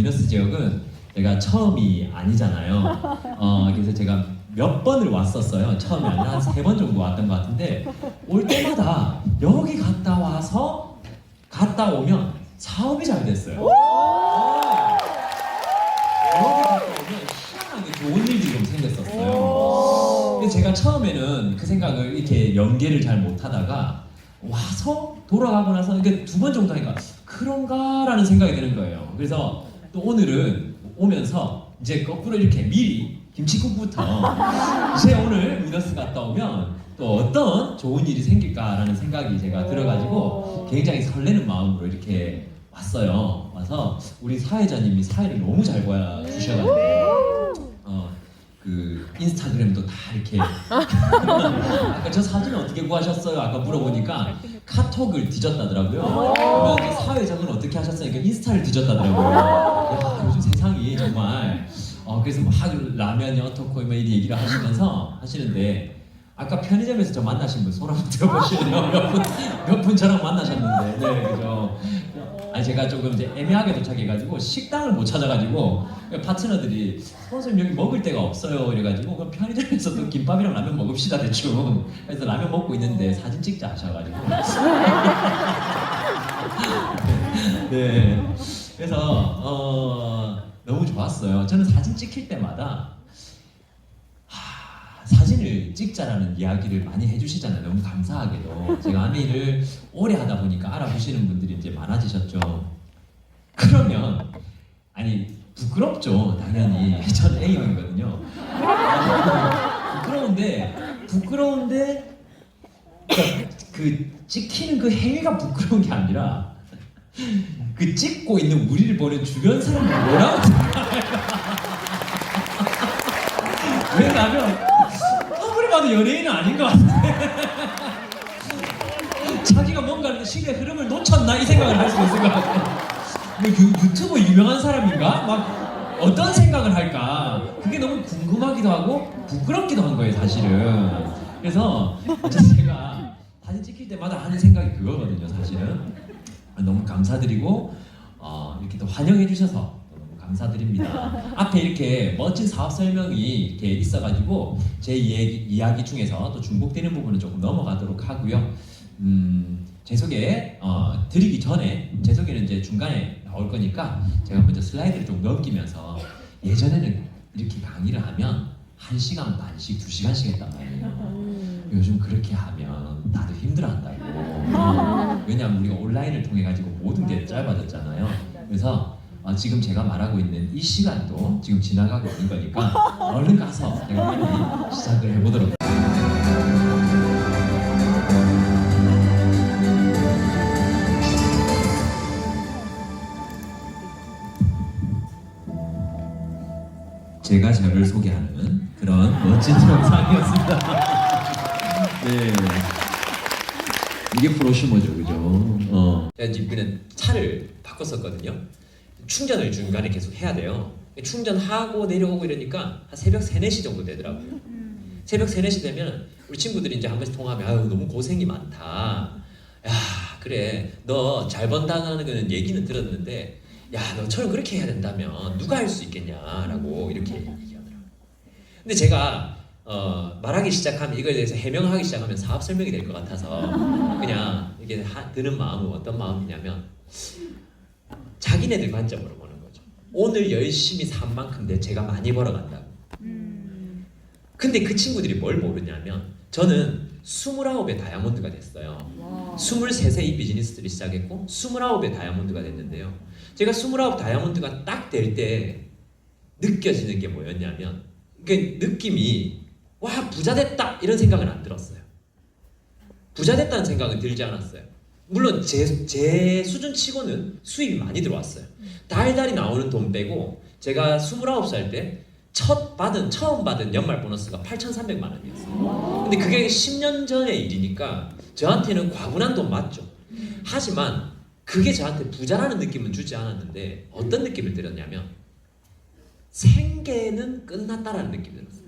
위너스 지역은 제가 처음이 아니잖아요. 그래서 제가 몇 번을 왔었어요. 처음에 아니라 한 3번 정도 왔던 것 같은데 올 때마다 여기 갔다 와서 갔다 오면 사업이 잘 됐어요. 여기 갔다 오면 희한하게 좋은 일들이 좀 생겼었어요. 근데 제가 처음에는 그 생각을 이렇게 연계를 잘 못하다가 와서 돌아가고 나서 이게 2번 정도 하니까 그런가라는 생각이 드는 거예요. 그래서 또 오늘은 오면서 이제 거꾸로 이렇게 미리 김치국부터 이제 오늘 위너스 갔다 오면 또 어떤 좋은 일이 생길까라는 생각이 제가 들어가지고 굉장히 설레는 마음으로 이렇게 왔어요. 와서 우리 사회자님이 사회를 너무 잘 보여주셔가지고 그 인스타그램도 다 이렇게 아까 저 사진을 어떻게 구하셨어요? 아까 물어보니까 카톡을 뒤졌다더라고요. 그러면 사회적은 어떻게 하셨어요? 그러니까 인스타를 뒤졌다더라고요. 야, 요즘 세상이 정말 그래서 막 라면이 어떻고 뭐 이런 얘기를 하시는데 아까 편의점에서 저 만나신 분 손 한번 들어보시면요. 몇 분 저랑 만나셨는데 네 그죠. 아니 제가 조금 이제 애매하게 도착해가지고 식당을 못 찾아가지고 파트너들이 선생님 여기 먹을 데가 없어요 이래가지고 그럼 편의점에서 또 김밥이랑 라면 먹읍시다 대충. 그래서 라면 먹고 있는데 사진 찍자 하셔가지고 네 그래서 너무 좋았어요. 저는 사진 찍힐 때마다 사진을 찍자라는 이야기를 많이 해주시잖아요. 너무 감사하게도. 제가 아미를 오래 하다 보니까 알아보시는 분들이 이제 많아지셨죠. 그러면 아니 부끄럽죠. 당연히 저는 A형이거든요. 부끄러운데 그 찍히는 그 행위가 부끄러운 게 아니라 그 찍고 있는 우리를 보는 주변 사람들 뭐라고 생각할까? 왜냐면 아무리 봐도 연예인은 아닌 것 같아. 자기가 뭔가 시대의 흐름을 놓쳤나 이 생각을 할 수 있을 것 같아. 뭐 유튜브 유명한 사람인가? 막 어떤 생각을 할까? 그게 너무 궁금하기도 하고 부끄럽기도 한 거예요 사실은. 그래서 제가 사진 찍힐 때마다 하는 생각이 그거거든요 사실은. 너무 감사드리고 이렇게 또 환영해 주셔서 너무 감사드립니다. 앞에 이렇게 멋진 사업 설명이 이렇게 있어가지고 제 이야기 중에서 또 중복되는 부분은 조금 넘어가도록 하고요. 제 소개 드리기 전에 제 소개는 이제 중간에 나올 거니까 제가 먼저 슬라이드를 좀 넘기면서 예전에는 이렇게 강의를 하면 1시간 반씩 2시간씩 했단 말이에요. 요즘 그렇게 하면 다들 힘들어한다고. 왜냐하면 우리가 온라인을 통해 가지고 모든 게 짧아졌잖아요. 그래서 지금 제가 말하고 있는 이 시간도 지금 지나가고 있는 거니까 얼른 가서 제가 빨리 시작을 해보도록. 제가 저를 소개하는 그런 멋진 영상이었습니다. 네, 이게 프로슈머죠, 그죠? 제가 이번에 차를 바꿨었거든요. 충전을 중간에 계속 해야 돼요. 충전하고 내려오고 이러니까 한 새벽 3, 4시 정도 되더라고요. 새벽 3, 4시 되면 우리 친구들이 이제 한 번씩 통화하면 아유 너무 고생이 많다. 야 그래 너 잘 번다는 거는 얘기는 들었는데 야 너처럼 그렇게 해야 된다면 누가 할 수 있겠냐라고 이렇게 얘기하더라고요. 근데 제가 말하기 시작하면 이거에 대해서 해명하기 시작하면 사업 설명이 될 것 같아서 그냥 이게 드는 마음은 어떤 마음이냐면 자기네들 관점으로 보는 거죠. 오늘 열심히 산 만큼 제가 많이 벌어간다고. 근데 그 친구들이 뭘 모르냐면 저는 29의 다이아몬드가 됐어요. 23세 이 비즈니스를 시작했고 29의 다이아몬드가 됐는데요. 제가 29 다이아몬드가 딱 될 때 느껴지는 게 뭐였냐면 그 느낌이 와 부자 됐다 이런 생각은 안 들었어요. 부자 됐다는 생각은 들지 않았어요. 물론 제 수준치고는 수입이 많이 들어왔어요. 달달이 나오는 돈 빼고 제가 29살 때 처음 받은 연말 보너스가 8,300만 원이었어요. 근데 그게 10년 전의 일이니까 저한테는 과분한 돈 맞죠. 하지만 그게 저한테 부자라는 느낌은 주지 않았는데 어떤 느낌을 들었냐면 생계는 끝났다라는 느낌이 들었어요.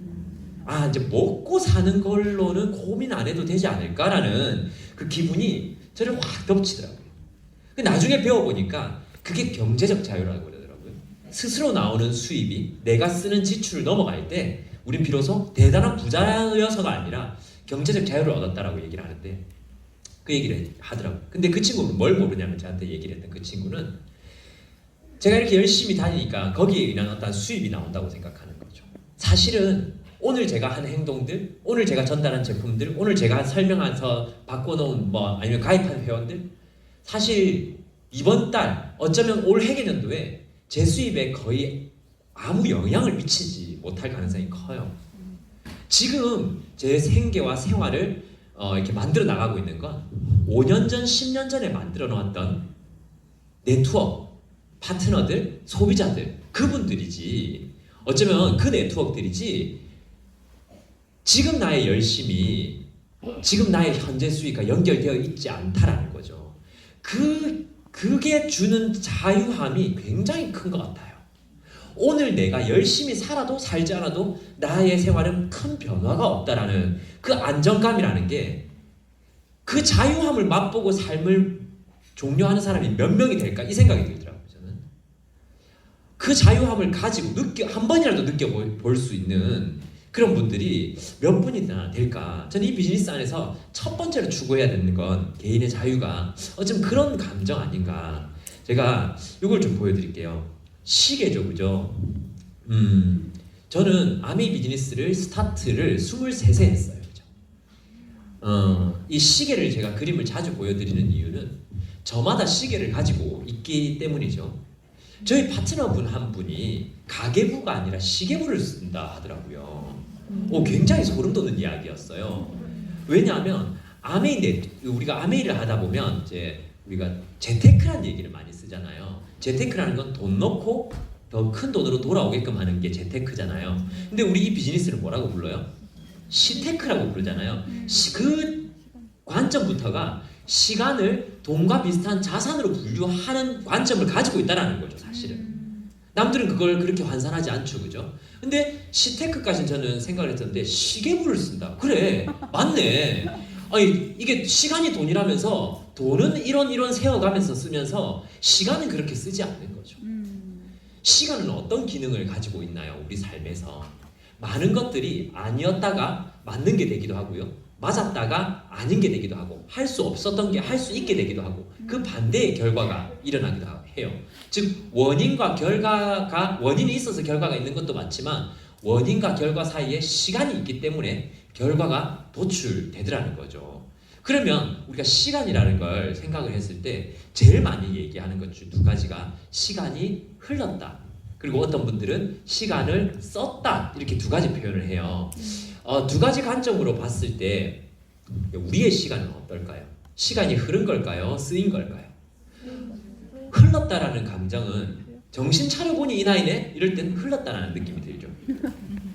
아 이제 먹고 사는 걸로는 고민 안 해도 되지 않을까라는 그 기분이 저를 확 덮치더라고요. 나중에 배워보니까 그게 경제적 자유라고 그러더라고요. 스스로 나오는 수입이 내가 쓰는 지출을 넘어갈 때 우린 비로소 대단한 부자여서가 아니라 경제적 자유를 얻었다라고 얘기를 하는데 그 얘기를 하더라고요. 근데 그 친구는 뭘 모르냐면 저한테 얘기를 했던 그 친구는 제가 이렇게 열심히 다니니까 거기에 의한 어떤 수입이 나온다고 생각하는 거죠. 사실은 오늘 제가 한 행동들, 오늘 제가 전달한 제품들, 오늘 제가 설명해서 바꿔놓은 뭐 아니면 가입한 회원들 사실 이번 달 어쩌면 올 회계년도에 제 수입에 거의 아무 영향을 미치지 못할 가능성이 커요. 지금 제 생계와 생활을 이렇게 만들어 나가고 있는 건 5년 전, 10년 전에 만들어 놓았던 네트워크, 파트너들, 소비자들 그분들이지 어쩌면 그 네트워크들이지 지금 나의 열심이 지금 나의 현재 수익과 연결되어 있지 않다라는 거죠. 그게 주는 자유함이 굉장히 큰 것 같아요. 오늘 내가 열심히 살아도 살지 않아도 나의 생활은 큰 변화가 없다라는 그 안정감이라는 게 그 자유함을 맛보고 삶을 종료하는 사람이 몇 명이 될까 이 생각이 들더라고요. 저는 그 자유함을 가지고 한 번이라도 느껴볼 수 있는 그런 분들이 몇 분이나 될까? 저는 이 비즈니스 안에서 첫 번째로 추구해야 되는 건 개인의 자유가 어쩜 그런 감정 아닌가. 제가 이걸 좀 보여드릴게요. 시계죠, 그죠? 저는 아메이 비즈니스를 스타트를 23세 했어요. 그죠? 이 시계를 제가 그림을 자주 보여드리는 이유는 저마다 시계를 가지고 있기 때문이죠. 저희 파트너분 한 분이 가계부가 아니라 시계부를 쓴다 하더라고요. 굉장히 소름 돋는 이야기였어요. 왜냐하면 우리가 아메이를 하다 보면 이제 우리가 재테크라는 얘기를 많이 쓰잖아요. 재테크라는 건 돈 넣고 더 큰 돈으로 돌아오게끔 하는 게 재테크잖아요. 근데 우리 이 비즈니스를 뭐라고 불러요? 시테크라고 부르잖아요. 그 관점부터가 시간을 돈과 비슷한 자산으로 분류하는 관점을 가지고 있다는 거죠, 사실은. 남들은 그걸 그렇게 환산하지 않죠, 그죠? 근데 시테크까지는 저는 생각을 했었는데 시계부를 쓴다. 그래, 맞네. 아니 이게 시간이 돈이라면서 돈은 이런 세어가면서 쓰면서 시간은 그렇게 쓰지 않는 거죠. 시간은 어떤 기능을 가지고 있나요? 우리 삶에서 많은 것들이 아니었다가 맞는 게 되기도 하고요. 맞았다가 아닌 게 되기도 하고 할 수 없었던 게 할 수 있게 되기도 하고 그 반대의 결과가 일어나기도 해요. 즉 원인과 결과가 원인이 있어서 결과가 있는 것도 맞지만 원인과 결과 사이에 시간이 있기 때문에 결과가 도출되더라는 거죠. 그러면 우리가 시간이라는 걸 생각을 했을 때 제일 많이 얘기하는 것 중 두 가지가 시간이 흘렀다. 그리고 어떤 분들은 시간을 썼다. 이렇게 두 가지 표현을 해요. 두 가지 관점으로 봤을 때 우리의 시간은 어떨까요? 시간이 흐른 걸까요? 쓰인 걸까요? 흘렀다라는 감정은 정신 차려보니 이 나이네? 이럴 땐 흘렀다라는 느낌이 들죠.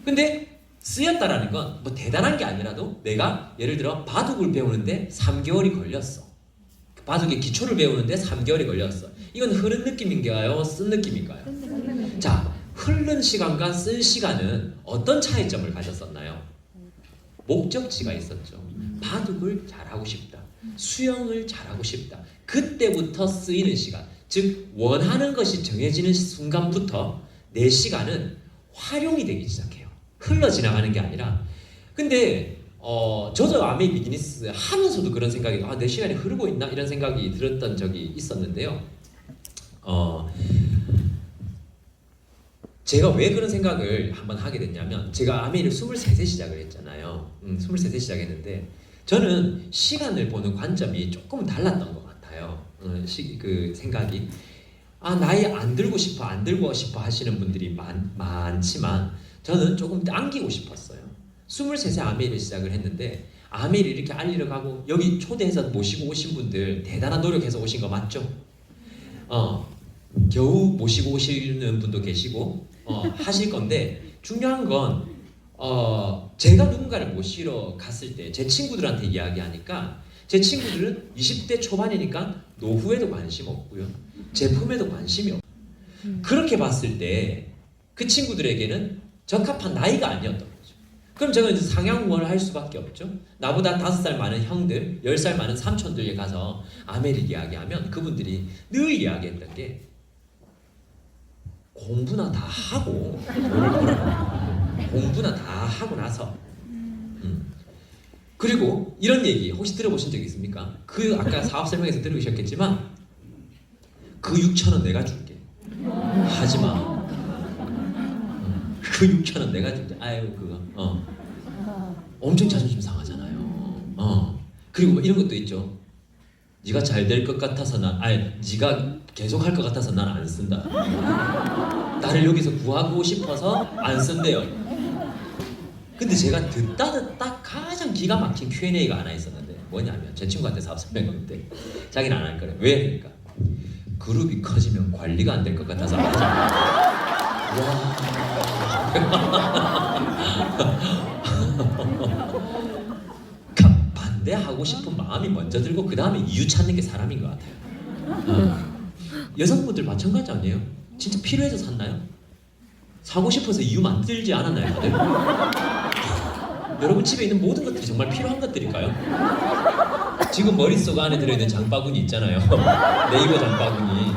근데 쓰였다라는 건 뭐 대단한 게 아니라도 내가 예를 들어 바둑을 배우는데 3개월이 걸렸어. 바둑의 기초를 배우는데 3개월이 걸렸어. 이건 흐른 느낌인가요? 쓴 느낌인가요? 자, 흐른 시간과 쓴 시간은 어떤 차이점을 가졌었나요? 목적지가 있었죠. 바둑을 잘하고 싶다. 수영을 잘하고 싶다. 그때부터 쓰이는 시간. 즉 원하는 것이 정해지는 순간부터 내 시간은 활용이 되기 시작해요. 흘러 지나가는 게 아니라. 근데 저도 아메이 비즈니스 하면서도 그런 생각이 내 시간이 흐르고 있나 이런 생각이 들었던 적이 있었는데요. 제가 왜 그런 생각을 한번 하게 됐냐면 제가 아메이를 23세 시작을 했잖아요. 23세 시작했는데 저는 시간을 보는 관점이 조금 달랐던 것 같아요. 그 생각이 나이 안 들고 싶어 하시는 분들이 많지만 저는 조금 안기고 싶었어요. 23세 아메이를 시작을 했는데 아메이를 이렇게 알리러 가고 여기 초대해서 모시고 오신 분들 대단한 노력해서 오신 거 맞죠? 겨우 모시고 오시는 분도 계시고 하실 건데 중요한 건 제가 누군가를 모시러 갔을 때 제 친구들한테 이야기하니까 제 친구들은 20대 초반이니까 노후에도 관심 없고요. 제품에도 관심이 없고 그렇게 봤을 때 그 친구들에게는 적합한 나이가 아니었던 거죠. 그럼 제가 이제 상향원을 할 수밖에 없죠. 나보다 5살 많은 형들, 10살 많은 삼촌들에 가서 아메를 이야기하면 그분들이 늘 이야기했던 게 공부나 다 하고 돈을 벌어요. 공부나 다 하고 나서 그리고 이런 얘기 혹시 들어보신 적 있습니까? 그 아까 사업 설명에서 들으셨겠지만 그 6,000원 내가 줄게. 하지마. 그 6,000원 내가 줄게. 아유 그거 엄청 자존심 상하잖아요. 그리고 뭐 이런 것도 있죠. 네가 잘 될 것 같아서 네가 계속 할 것 같아서 난 안 쓴다. 나를 여기서 구하고 싶어서 안 쓴대요. 근데 제가 듣다 가장 기가 막힌 Q&A가 하나 있었는데 뭐냐면 제 친구한테 사업 설명했는데 자기는 안 할 거래. 왜? 그러니까 그룹이 커지면 관리가 안 될 것 같아서 안 하잖아. 와. 반대하고 싶은 마음이 먼저 들고 그 다음에 이유 찾는 게 사람인 것 같아요. 여성분들 마찬가지 아니에요? 진짜 필요해서 샀나요? 사고 싶어서 이유 만들지 않았나요, 다들? 여러분 집에 있는 모든 것들이 정말 필요한 것들일까요? 지금 머릿속 안에 들어있는 장바구니 있잖아요. 네이버 장바구니.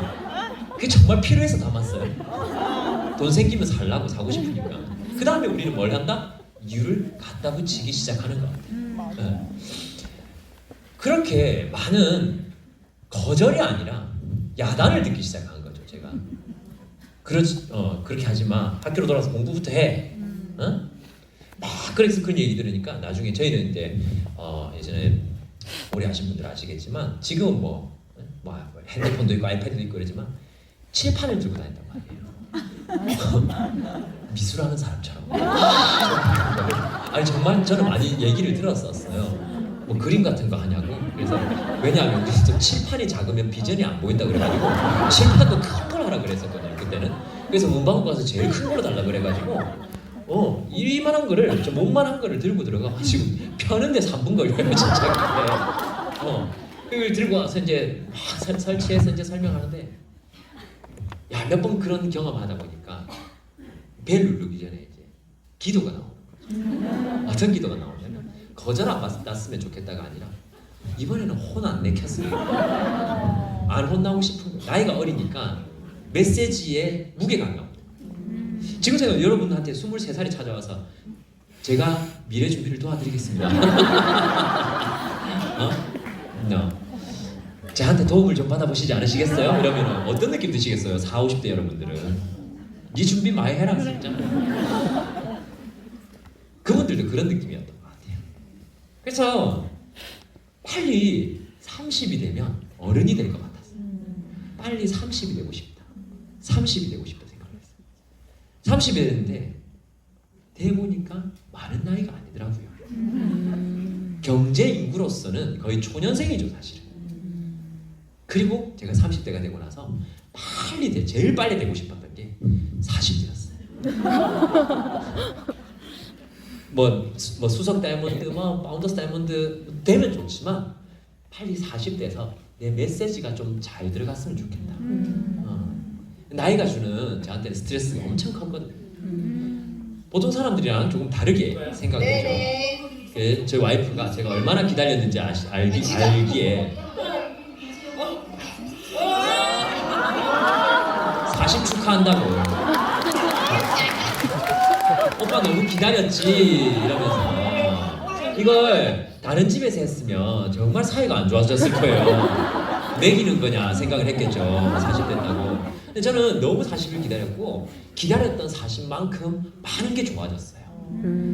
그게 정말 필요해서 담았어요. 돈 생기면 살라고 사고 싶으니까. 그 다음에 우리는 뭘 한다? 이유를 갖다 붙이기 시작하는 것 같아요. 네. 그렇게 많은 거절이 아니라 야단을 듣기 시작한 거죠, 제가. 그렇게 하지 마. 학교로 돌아와서 공부부터 해. 막 그래서 그런 얘기 들으니까 나중에 저희는 이제 예전에 오래 하신 분들 아시겠지만 지금은 뭐 핸드폰도 있고 아이패드도 있고 그러지만 칠판을 들고 다닌단 말이에요. 미술하는 사람처럼. 아니 정말 저는 많이 얘기를 들었었어요. 뭐 그림 같은 거 하냐고. 그래서 왜냐하면 또 칠판이 작으면 비전이 안 보인다 그래가지고 칠판도 큰 걸 하라 그랬었거든요 그때는. 그래서 문방구 가서 제일 큰 걸로 달라 그래가지고 이만한 거를 좀 몸만한 거를 들고 들어가가지고 펴는데 3분 걸려요 진짜. 그걸 들고 와서 이제 막 설치해서 이제 설명하는데 몇 번 그런 경험하다 보니까 벨 누르기 전에 이제 기도가 나오는 거죠. 어떤 기도가 나오냐면 거절 안 받았으면 좋겠다가 아니라 이번에는 혼 안 내켰으면 안 혼나고 싶은 거예요. 나이가 어리니까 메시지에 무게감이 없는 거예요. 지금 제가 여러분한테 23살이 찾아와서 제가 미래 준비를 도와드리겠습니다. 저한테 도움을 좀 받아보시지 않으시겠어요? 이러면 어떤 느낌 드시겠어요? 40, 50대 여러분들은 네 준비 많이 해라 진짜. 그분들도 그런 느낌이었던 것 같아요. 그래서 빨리 30이 되면 어른이 될 것 같았어요. 빨리 30이 되고 싶다. 30이 되고 싶다 생각을 했어요. 30이 됐는데 대보니까 많은 나이가 아니더라고요. 경제 인구로서는 거의 초년생이죠 사실은. 그리고 제가 30대가 되고 나서 제일 빨리 되고 싶었던 게 40대였어요. 뭐 수석 다이아몬드, 파운더스 다이아몬드 되면 좋지만 빨리 40대에서 내 메시지가 좀 잘 들어갔으면 좋겠다. 나이가 주는 저한테는 스트레스가 엄청 컸거든요. 보통 사람들이랑 조금 다르게 생각되죠. 저희 와이프가 제가 얼마나 기다렸는지 알기에 40 축하한다고. 오빠 너무 기다렸지 이러면서 이걸 다른 집에서 했으면 정말 사이가 안 좋아졌을 거예요. 매기는 거냐 생각을 했겠죠. 40 됐다고. 근데 저는 너무 40을 기다렸고 기다렸던 40만큼 많은 게 좋아졌어요.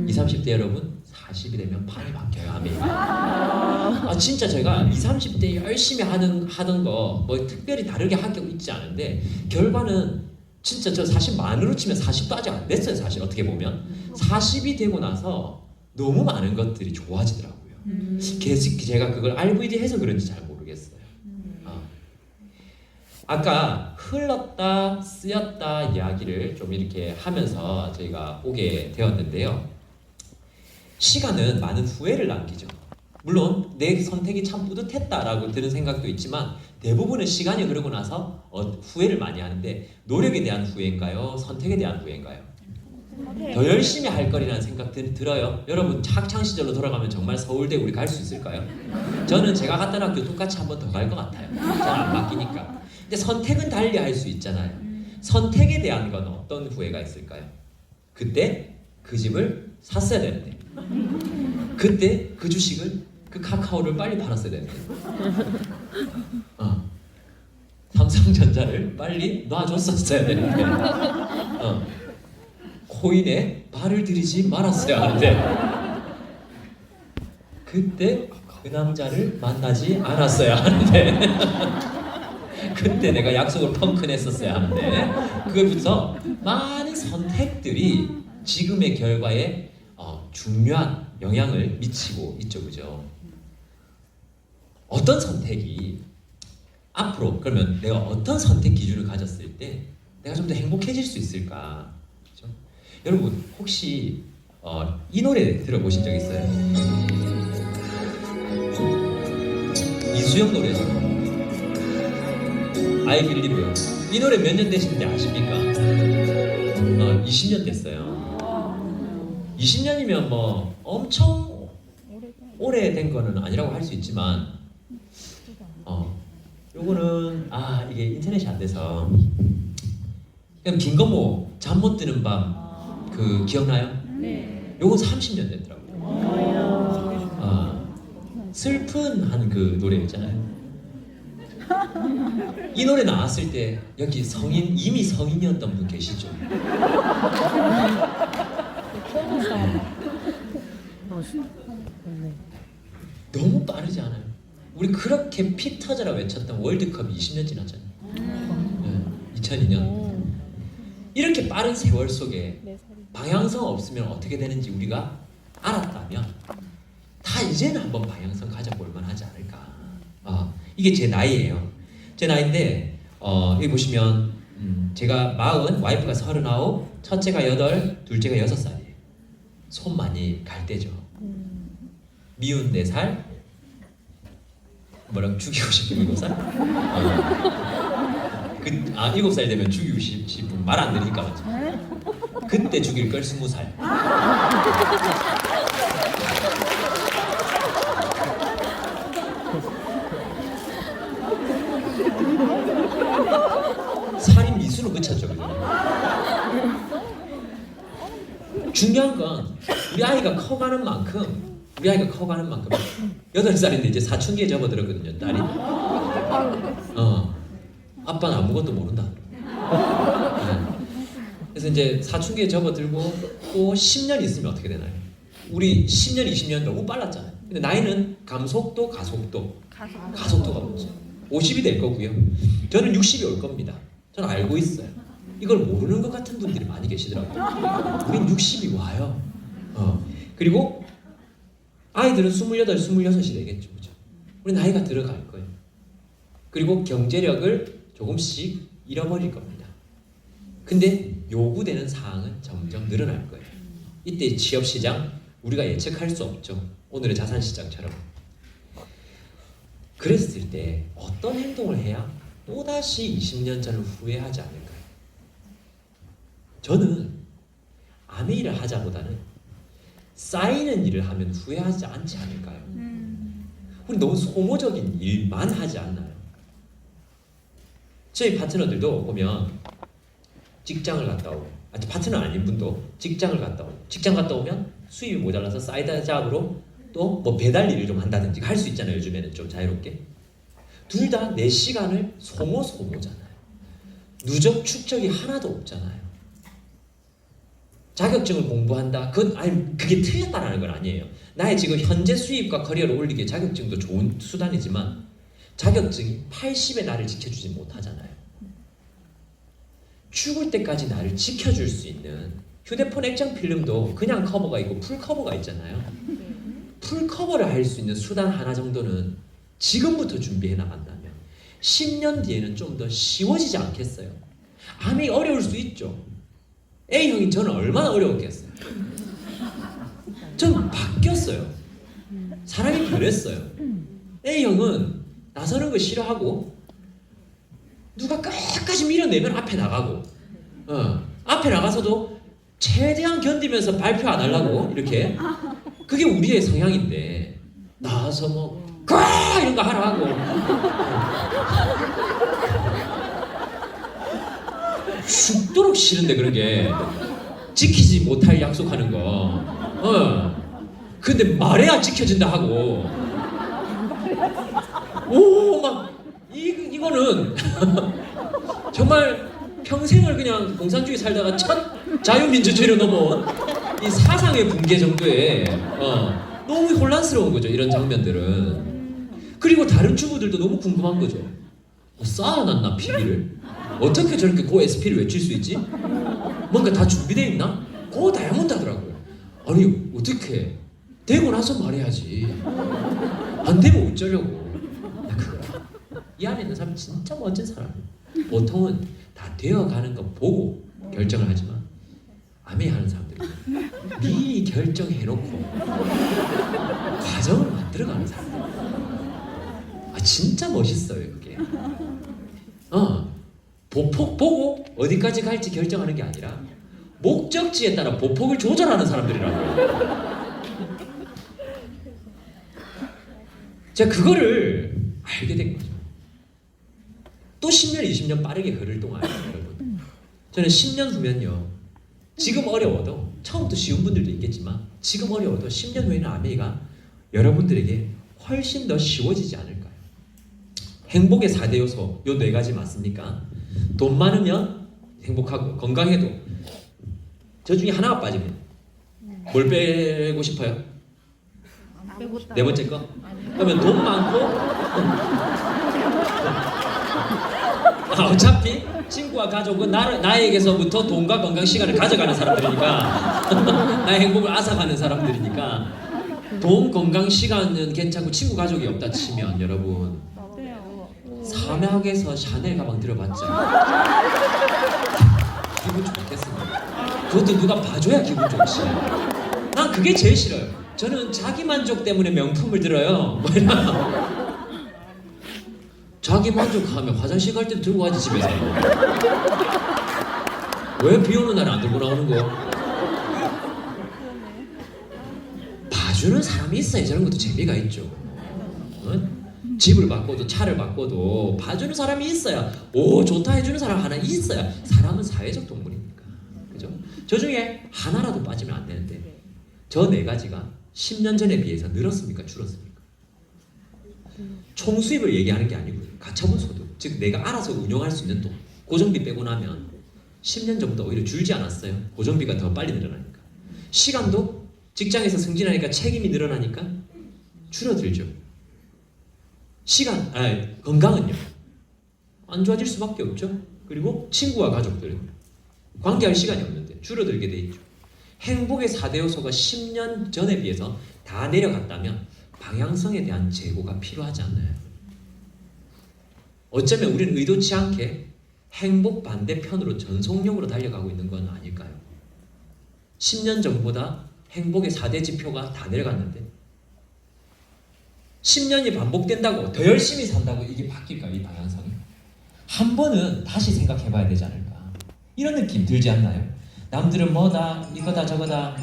20, 30대 여러분 40이 되면 판이 바뀌어요. 아멘. 진짜 제가 20, 30대 열심히 하던 거 뭐 특별히 다르게 하고 있지 않은데 결과는 진짜 저 40만으로 치면 40도 아직 안 됐어요. 사실 어떻게 보면 40이 되고 나서 너무 많은 것들이 좋아지더라고요. 제가 그걸 RVD 해서 그런지 잘 모르겠어요. 아까 흘렀다 쓰였다 이야기를 좀 이렇게 하면서 저희가 오게 되었는데요. 시간은 많은 후회를 남기죠. 물론 내 선택이 참 뿌듯했다라고 드는 생각도 있지만 대부분은 시간이 흐르고 나서 후회를 많이 하는데 노력에 대한 후회인가요? 선택에 대한 후회인가요? 더 열심히 할 거리라는 생각 들어요. 여러분 학창 시절로 돌아가면 정말 서울대 우리 갈 수 있을까요? 저는 제가 갔던 학교 똑같이 한 번 더 갈 것 같아요. 잘 안 바뀌니까. 근데 선택은 달리 할 수 있잖아요. 선택에 대한 건 어떤 후회가 있을까요? 그때 그 집을 샀어야 되는데, 그때 그 주식을, 그 카카오를 빨리 팔았어야 되는데, 삼성전자를 빨리 놔줬었어야 되는데, 코인에 발을 들이지 말았어야 하는데, 그때 그 남자를 만나지 않았어야 하는데, 그때 내가 약속을 펑크냈었어야 하는데, 그거부터 많은 선택들이 지금의 결과에 중요한 영향을 미치고 있죠, 그죠? 어떤 선택이 앞으로, 그러면 내가 어떤 선택 기준을 가졌을 때 내가 좀 더 행복해질 수 있을까? 그렇죠? 여러분 혹시 이 노래 들어보신 적 있어요? 이수영 노래죠. I Believe. 이 노래 몇 년 되시는지 아십니까? 20년 됐어요. 20년이면 뭐 엄청 오래된 거는 아니라고 할 수 있지만, 요거는 이게 인터넷이 안 돼서, 그냥 김건모 잠 못 드는 밤, 그 기억나요? 네. 요건 30년 됐더라고요. 슬픈 한 그 노래 있잖아요. 이 노래 나왔을 때 여기 이미 성인이었던 분 계시죠? 너무 빠르지 않아요? 우리 그렇게 피 터져라 외쳤던 월드컵이 20년 지났잖아요. 2002년. 이렇게 빠른 세월 속에 방향성 없으면 어떻게 되는지 우리가 알았다면 다 이제는 한번 방향성 가져볼 만하지 않을까. 이게 제 나이예요. 제 나이인데 여기 보시면 제가 40, 와이프가 39, 첫째가 8, 둘째가 6살이에요. 손 많이 갈 때죠. 미운 4살, 뭐라고 죽이고 싶은 7살? 7살 되면 죽이고 싶은 말 안 들으니까 맞죠? 그때 죽일 걸 20살. 살인 미수로 그쳤죠. 중요한 건 우리 아이가 커가는 만큼 8살인데 이제 사춘기에 접어들었거든요, 딸이. 아빠는 아무것도 모른다. 그래서 이제 사춘기에 접어들고 또 10년 있으면 어떻게 되나요? 우리 10년, 20년 너무 빨랐잖아요. 근데 나이는 감속도, 가속도가 오죠. 50이 될 거고요. 저는 60이 올 겁니다. 저는 알고 있어요. 이걸 모르는 것 같은 분들이 많이 계시더라고요. 우린 60이 와요. 그리고 아이들은 28, 26이 되겠죠. 그죠? 우리 나이가 들어갈 거예요. 그리고 경제력을 조금씩 잃어버릴 겁니다. 근데 요구되는 사항은 점점 늘어날 거예요. 이때 취업시장 우리가 예측할 수 없죠. 오늘의 자산시장처럼. 그랬을 때 어떤 행동을 해야 또다시 20년 전을 후회하지 않을까요? 저는 아무 일을 하자보다는 쌓이는 일을 하면 후회하지 않지 않을까요? 우리 너무 소모적인 일만 하지 않나요? 저희 파트너들도 보면 직장을 갔다 오고, 파트너 아닌 분도 직장 갔다 오면 수입이 모자라서 사이드 잡으로 또 뭐 배달 일을 좀 한다든지 할 수 있잖아요. 요즘에는 좀 자유롭게. 둘 다 내 시간을 소모잖아요. 누적 축적이 하나도 없잖아요. 자격증을 공부한다. 그게 틀렸다라는 건 아니에요. 나의 지금 현재 수입과 커리어를 올리기에 자격증도 좋은 수단이지만 자격증이 80의 나를 지켜주지 못하잖아요. 죽을 때까지 나를 지켜줄 수 있는 휴대폰 액정 필름도 그냥 커버가 있고 풀 커버가 있잖아요. 풀 커버를 할 수 있는 수단 하나 정도는 지금부터 준비해 나간다면 10년 뒤에는 좀 더 쉬워지지 않겠어요? 암이 어려울 수 있죠. A형인 저는 얼마나 어려웠겠어요. 전 바뀌었어요. 사람이 변했어요. A형은 나서는 거 싫어하고 누가 끝까지 밀어내면 앞에 나가고 앞에 나가서도 최대한 견디면서 발표 안 하려고 이렇게. 그게 우리의 성향인데 나와서 뭐 이런 거 하라 하고 죽도록 싫은데 그런 게 지키지 못할 약속하는 거. 근데 말해야 지켜진다 하고. 오, 막 이거는 정말 평생을 그냥 공산주의 살다가 첫 자유민주주의로 넘어온 이 사상의 붕괴 정도의 너무 혼란스러운 거죠. 이런 장면들은. 그리고 다른 주부들도 너무 궁금한 거죠. 쌓아놨나 PB를? 어떻게 저렇게 고 SP를 외칠 수 있지? 뭔가 다 준비되어 있나? 고 다이아몬드 하더라고요. 아니 어떻게 되고 나서 말해야지. 안 되면 어쩌려고. 이 안에 있는 사람 진짜 멋진 사람. 보통은 다 되어가는 거 보고 결정을 하지만 아메이 하는 사람들이 미리 결정해놓고 과정을 만들어가는 사람들. 진짜 멋있어요 그게. 보폭 보고 어디까지 갈지 결정하는 게 아니라 목적지에 따라 보폭을 조절하는 사람들이라고요. 제가 그거를 알게 된 거죠. 또 10년, 20년 빠르게 흐를 동안 여러분, 저는 10년 후면요, 지금 어려워도, 처음부터 쉬운 분들도 있겠지만 지금 어려워도 10년 후에는 아메이가 여러분들에게 훨씬 더 쉬워지지 않을까요? 행복의 4대 요소, 요 4가지 맞습니까? 돈 많으면 행복하고 건강해도 저 중에 하나가 빠지면 뭘 빼고 싶어요? 네 번째 거? 그러면 돈 많고 어차피 친구와 가족은 나에게서부터 돈과 건강 시간을 가져가는 사람들이니까 나의 행복을 앗아가는 사람들이니까 돈, 건강, 시간은 괜찮고 친구, 가족이 없다 치면 여러분 사막에서 샤넬 가방 들어봤자 기분 좋겠습니다. 그것도 누가 봐줘야 기분 좋지. 난 그게 제일 싫어요. 저는 자기 만족 때문에 명품을 들어요. 자기 만족하면 화장실 갈 때도 들고 가지 집에서. 왜 비 오는 날은 안 들고 나오는 거? 봐주는 사람이 있어야 저런 것도 재미가 있죠. 집을 바꿔도 차를 바꿔도 봐주는 사람이 있어야, 오 좋다 해주는 사람 하나 있어야. 사람은 사회적 동물이니까. 그죠? 저 중에 하나라도 빠지면 안 되는데 저 4가지가 10년 전에 비해서 늘었습니까? 줄었습니까? 총수입을 얘기하는 게 아니고요. 가처분 소득, 즉 내가 알아서 운영할 수 있는 돈, 고정비 빼고 나면 10년 전보다 오히려 줄지 않았어요. 고정비가 더 빨리 늘어나니까. 시간도 직장에서 승진하니까 책임이 늘어나니까 줄어들죠. 건강은요 안 좋아질 수밖에 없죠. 그리고 친구와 가족들 관계할 시간이 없는데 줄어들게 돼 있죠. 행복의 4대 요소가 10년 전에 비해서 다 내려갔다면 방향성에 대한 재고가 필요하지 않나요? 어쩌면 우리는 의도치 않게 행복 반대편으로 전속력으로 달려가고 있는 건 아닐까요? 10년 전보다 행복의 4대 지표가 다 내려갔는데 10년이 반복된다고 더 열심히 산다고 이게 바뀔까요? 이 방향성이? 한 번은 다시 생각해봐야 되지 않을까? 이런 느낌 들지 않나요? 남들은 뭐다 이거다 저거다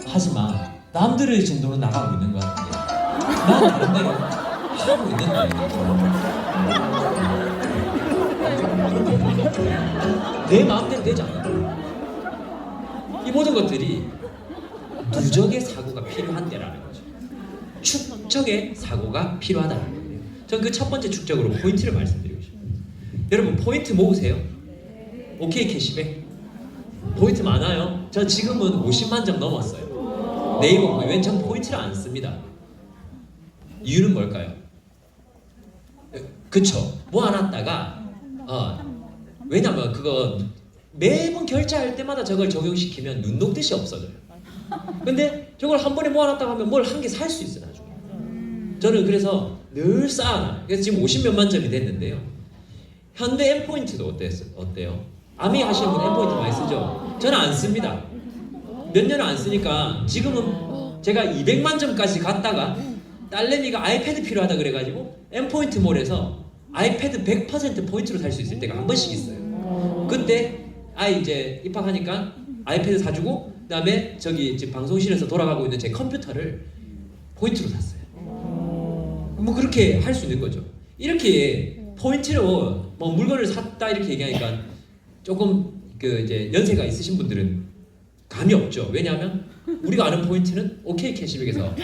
하지만 남들의 정도로 나가고 있는 것 같은데 난 나름대로 하고 있는 거예요. 내 마음대로 되지 않아요. 이 모든 것들이 누적의 사고가 필요한 때라는 거죠. 축적의 사고가 필요하다는 거예요. 전 그 첫 번째 축적으로 포인트를 말씀드리고 싶어요. 여러분 포인트 모으세요. 오케이 캐시백 포인트 많아요. 저 지금은 50만 점 넘었어요. 네이버 포인트. 왠 전 포인트를 안 씁니다. 이유는 뭘까요? 그쵸, 모아놨다가 왜냐면 그거 매번 결제할 때마다 저걸 적용시키면 눈 녹듯이 없어져요. 근데 저걸 한 번에 모아놨다고 하면 뭘 한 개 살 수 있어요 나중에. 저는 그래서 늘 쌓아놔요. 그래서 지금 50몇만 점이 됐는데요. 현대 N포인트도 어때요? 아미 하시는 분 N포인트 많이 쓰죠? 저는 안 씁니다. 몇 년을 안 쓰니까 지금은 제가 200만 점까지 갔다가 딸내미가 아이패드 필요하다 그래가지고 N포인트 몰에서 아이패드 100% 포인트로 살 수 있을 때가 한 번씩 있어요. 그때 아이 이제 입학하니까 아이패드 사주고 그다음에 저기 지금 방송실에서 돌아가고 있는 제 컴퓨터를 포인트로 샀어요. 뭐 그렇게 할 수 있는 거죠. 이렇게 포인트로 뭐 물건을 샀다 이렇게 얘기하니까 조금 그 이제 연세가 있으신 분들은 감이 없죠. 왜냐하면 우리가 아는 포인트는 OK 캐시백에서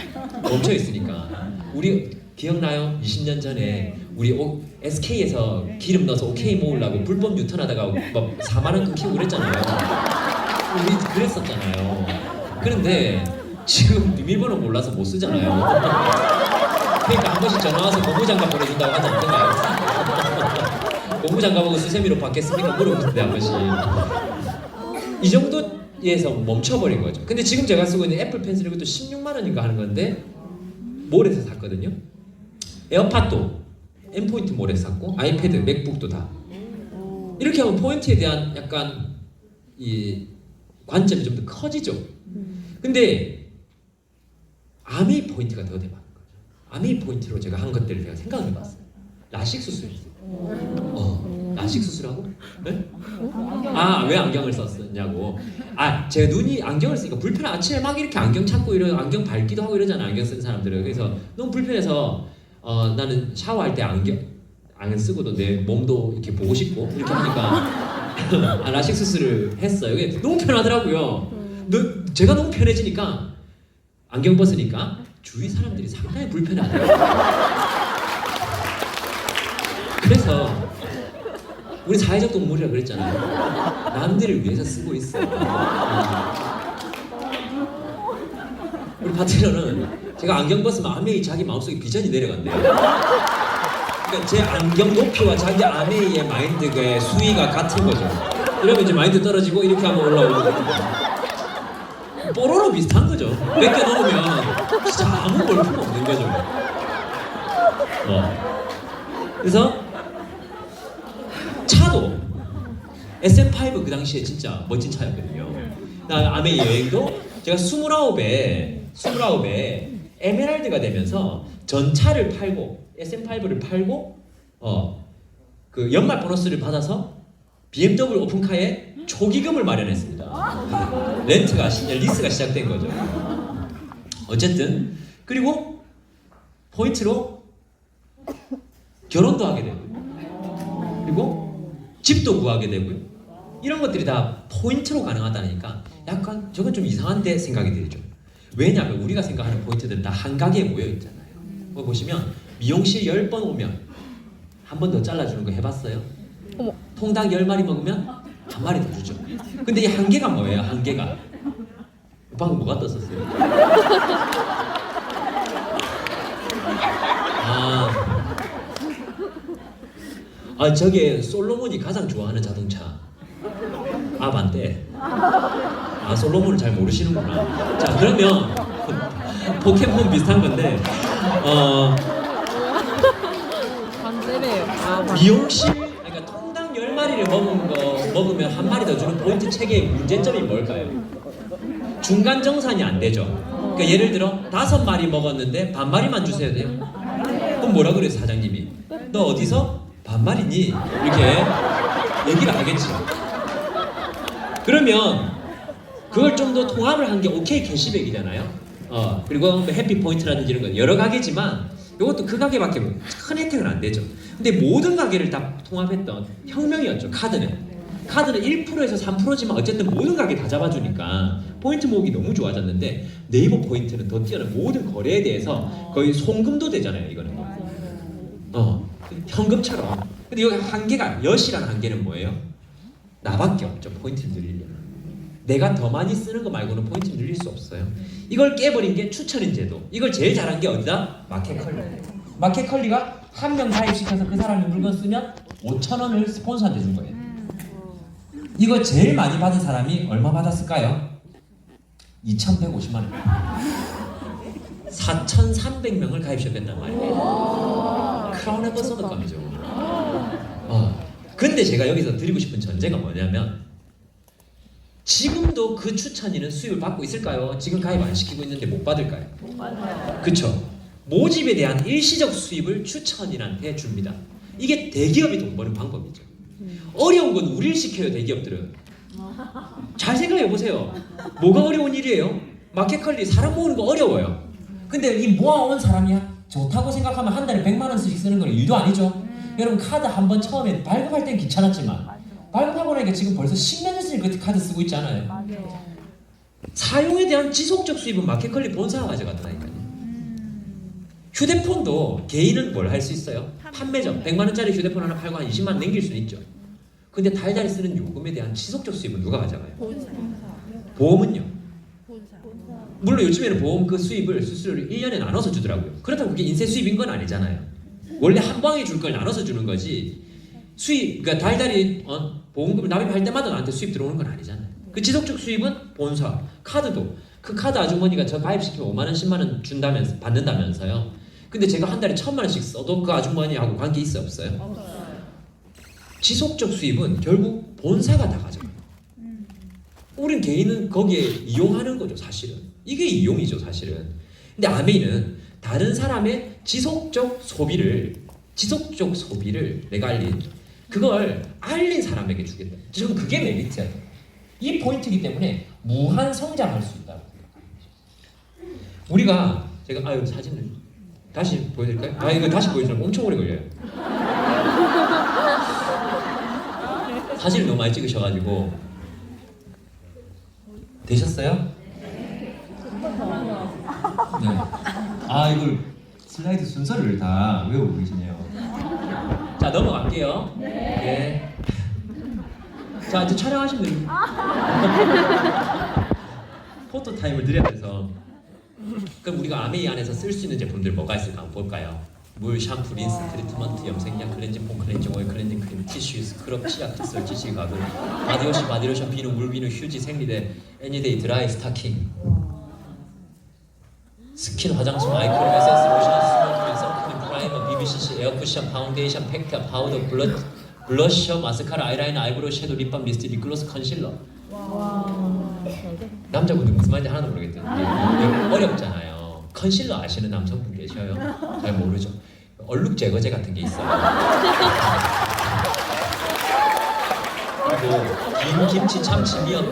멈춰 있으니까. 우리 기억나요? 20년 전에 우리 SK에서 기름 넣어서 OK 모으려고 불법 유턴하다가 막 4만 원 끊기고 그랬잖아요. 우리 그랬었잖아요. 그런데 지금 비밀번호 몰라서 못 쓰잖아요. 그러니까 한 번씩 전화 와서 고무장갑 보내준다고 하지 않던가요? 고무장갑하고 수세미로 받겠습니까? 물어보는데 한 번씩. 이 정도에서 멈춰버린 거죠. 근데 지금 제가 쓰고 있는 애플 펜슬 이것도 16만 원인가 하는 건데 몰에서 샀거든요. 에어팟도 N포인트 몰에서 샀고 아이패드, 맥북도 다. 이렇게 하면 포인트에 대한 약간 이 관점이 좀 더 커지죠. 근데 아메이 포인트가 더 대박인 거죠. 아메이 포인트로 제가 한 것들을 제가 생각을 해봤어요. 라식 수술. 라식 수술하고? 네? 왜 안경을 썼냐고. 제 눈이 안경을 쓰니까 불편해. 아침에 막 이렇게 안경 찾고 이런 안경 밟기도 하고 이러잖아. 안경 쓴 사람들은. 그래서 너무 불편해서 나는 샤워할 때 안경 쓰고도 내 몸도 이렇게 보고 싶고 이렇게 하니까 라식 수술을 했어요. 이게 너무 편하더라고요. 제가 너무 편해지니까 안경 벗으니까 주위 사람들이 상당히 불편하더라고요. 그래서 우리 사회적 동물이라 그랬잖아요. 남들을 위해서 쓰고 있어. 우리 파트너는 제가 안경 벗으면 아메이 자기 마음속에 비전이 내려간대요. 그러니까 제 안경 높이와 자기 아메이의 마인드의 수위가 같은 거죠. 이러면 이제 마인드 떨어지고 이렇게 하면 올라오고. 뽀로로 비슷한 거죠. 몇 개 넘으면 진짜 아무 볼품 없는 거죠. 그래서 차도 SM5 그 당시에 진짜 멋진 차였거든요. 아메이 여행도 제가 29에 에메랄드가 되면서 전차를 팔고 SM5를 팔고 그 연말 보너스를 받아서 BMW 오픈카에 초기금을 마련했습니다. 리스가 시작된 거죠. 어쨌든 그리고 포인트로 결혼도 하게 되고요. 그리고 집도 구하게 되고요. 이런 것들이 다 포인트로 가능하다니까 약간 저건 좀 이상한데 생각이 들죠. 왜냐하면 우리가 생각하는 포인트들은 다 한 가게에 모여 있잖아요. 보시면 미용실 10번 오면 한 번 더 잘라주는 거 해봤어요? 어머. 통닭 10마리 먹으면 한 마리 더 주죠. 근데 이 한 개가 뭐예요? 한 개가 방금 뭐가 떴었어요? 저게 솔로몬이 가장 좋아하는 자동차 아반떼. 솔로몬을 잘 모르시는구나. 자, 그러면 포켓몬 비슷한 건데 미용실 그러니까 통닭 10마리를 먹으면 한 마리 더 주는 포인트 체계의 문제점이 뭘까요? 중간 정산이 안 되죠. 그러니까 예를 들어 5마리 먹었는데 반마리만 주세요 돼요. 그럼 뭐라 그래요 사장님이? 너 어디서 반마리니? 이렇게 얘기를 하겠지. 그러면 그걸 좀 더 통합을 한 게 OK 캐시백이잖아요. 그리고 해피 포인트라든지 이런 건 여러 가게지만 이것도 그 가게밖에 큰 혜택은 안 되죠. 근데 모든 가게를 다 통합했던 혁명이었죠. 카드는 1%에서 3%지만 어쨌든 모든 가게 다 잡아주니까 포인트 모으기 너무 좋아졌는데 네이버 포인트는 더 뛰어난 모든 거래에 대해서 거의 송금도 되잖아요. 이거는 현금처럼. 근데 여기 한계가 여시라는 한계는 뭐예요? 나밖에 없죠. 포인트를 늘리려면 내가 더 많이 쓰는 거 말고는 포인트를 늘릴 수 없어요. 이걸 깨버린 게 추천인 제도. 이걸 제일 잘한 게 어디다? 마켓컬리. 마켓컬리가 한 명 가입시켜서 그 사람이 물건 쓰면 5,000원을 스폰서한테 준 거예요. 이거 제일 많이 받은 사람이 얼마 받았을까요? 2,150만 원. 4,300명을 가입시켰단 말이에요. 크라운 에버서드감이죠. 근데 제가 여기서 드리고 싶은 전제가 뭐냐면 지금도 그 추천인은 수입을 받고 있을까요? 지금 가입 안 시키고 있는데 못 받을까요? 못 받아요. 그쵸? 모집에 대한 일시적 수입을 추천인한테 줍니다. 이게 대기업이 돈 버는 방법이죠. 어려운 건 우리를 시켜요. 대기업들은. 잘 생각해 보세요. 뭐가 어려운 일이에요? 마켓컬리 사람 모으는 거 어려워요. 근데 이 모아온 사람이 좋다고 생각하면 한 달에 100만 원씩 쓰는 건 일도 아니죠. 여러분 카드 한 번 처음에 발급할 땐 귀찮았지만 발급하고 나니까 지금 벌써 10년 전에 그 카드 쓰고 있잖아요. 맞아요. 사용에 대한 지속적 수입은 마켓컬리 본사가 가져가더라니까요. 휴대폰도 개인은 뭘 할 수 있어요? 판매점. 100만 원짜리 휴대폰 하나 팔고 한 20만 원 남길 수는 있죠. 근데 달달이 쓰는 요금에 대한 지속적 수입은 누가 가져가요? 본사. 보험은요? 본사. 물론 요즘에는 보험 그 수입을 수수료를 1년에 나눠서 주더라고요. 그렇다고 그게 인쇄 수입인 건 아니잖아요. 원래 한 방에 줄 걸 나눠서 주는 거지. 수입, 그러니까 달달이 보험금을 납입할 때마다 나한테 수입 들어오는 건 아니잖아요. 그 지속적 수입은 본사, 카드도 그 카드 아주머니가 저 가입시키면 5만 원, 10만 원 준다면서 받는다면서요. 근데 제가 한 달에 1,000만 원씩 써도 그 아주머니하고 관계 있어요, 없어요? 없어요. 지속적 수입은 결국 본사가 다 가져가요. 우린 개인은 거기에 이용하는 거죠, 사실은. 이게 이용이죠, 사실은. 근데 아메이는 다른 사람의 지속적 소비를 내가 그걸 알린 사람에게 주겠다. 지금 그게 메리트예요. 이 포인트이기 때문에 무한 성장할 수 있다고 생각합니다. 우리가 제가 여기 사진을 다시 보여드릴까요? 이거 다시 보여주면 엄청 오래 걸려요. 사진을 너무 많이 찍으셔가지고 되셨어요? 네. 이걸 슬라이드 순서를 다 외우고 계시네요. 자, 넘어갈게요. 네. 자, 이제 촬영하신 분들 포토 타임을 드려야 돼서. 그럼 우리가 아메이 안에서 쓸 수 있는 제품들 뭐가 있을까 한번 볼까요? 물, 샴푸, 린스, 트리트먼트, 염색약, 클렌징 폼, 클렌징 오일, 클렌징 크림, 티슈, 스크럽, 치약, 칫솔, 지질 가글, 바디워시, 바디로션, 비누, 물비누, 휴지, 생리대, 애니데이, 드라이, 스타킹, 스킨, 화장솜, 아이크림, 에센스, 로션, 스모크, 선크림, 프라이머, BBCC, 에어쿠션, 파운데이션, 팩트, 파우더, 블러셔, 마스카라, 아이라이너, 아이브로우, 섀도우, 립밤, 미스트, 립글로스, 컨실러. 남자분들 무슨 말인지 하나도 모르겠대요. 이게 어렵잖아요. 컨실러 아시는 남성분 계셔요? 잘 모르죠. 얼룩 제거제 같은 게 있어요. 그리고 김치, 참치, 미역,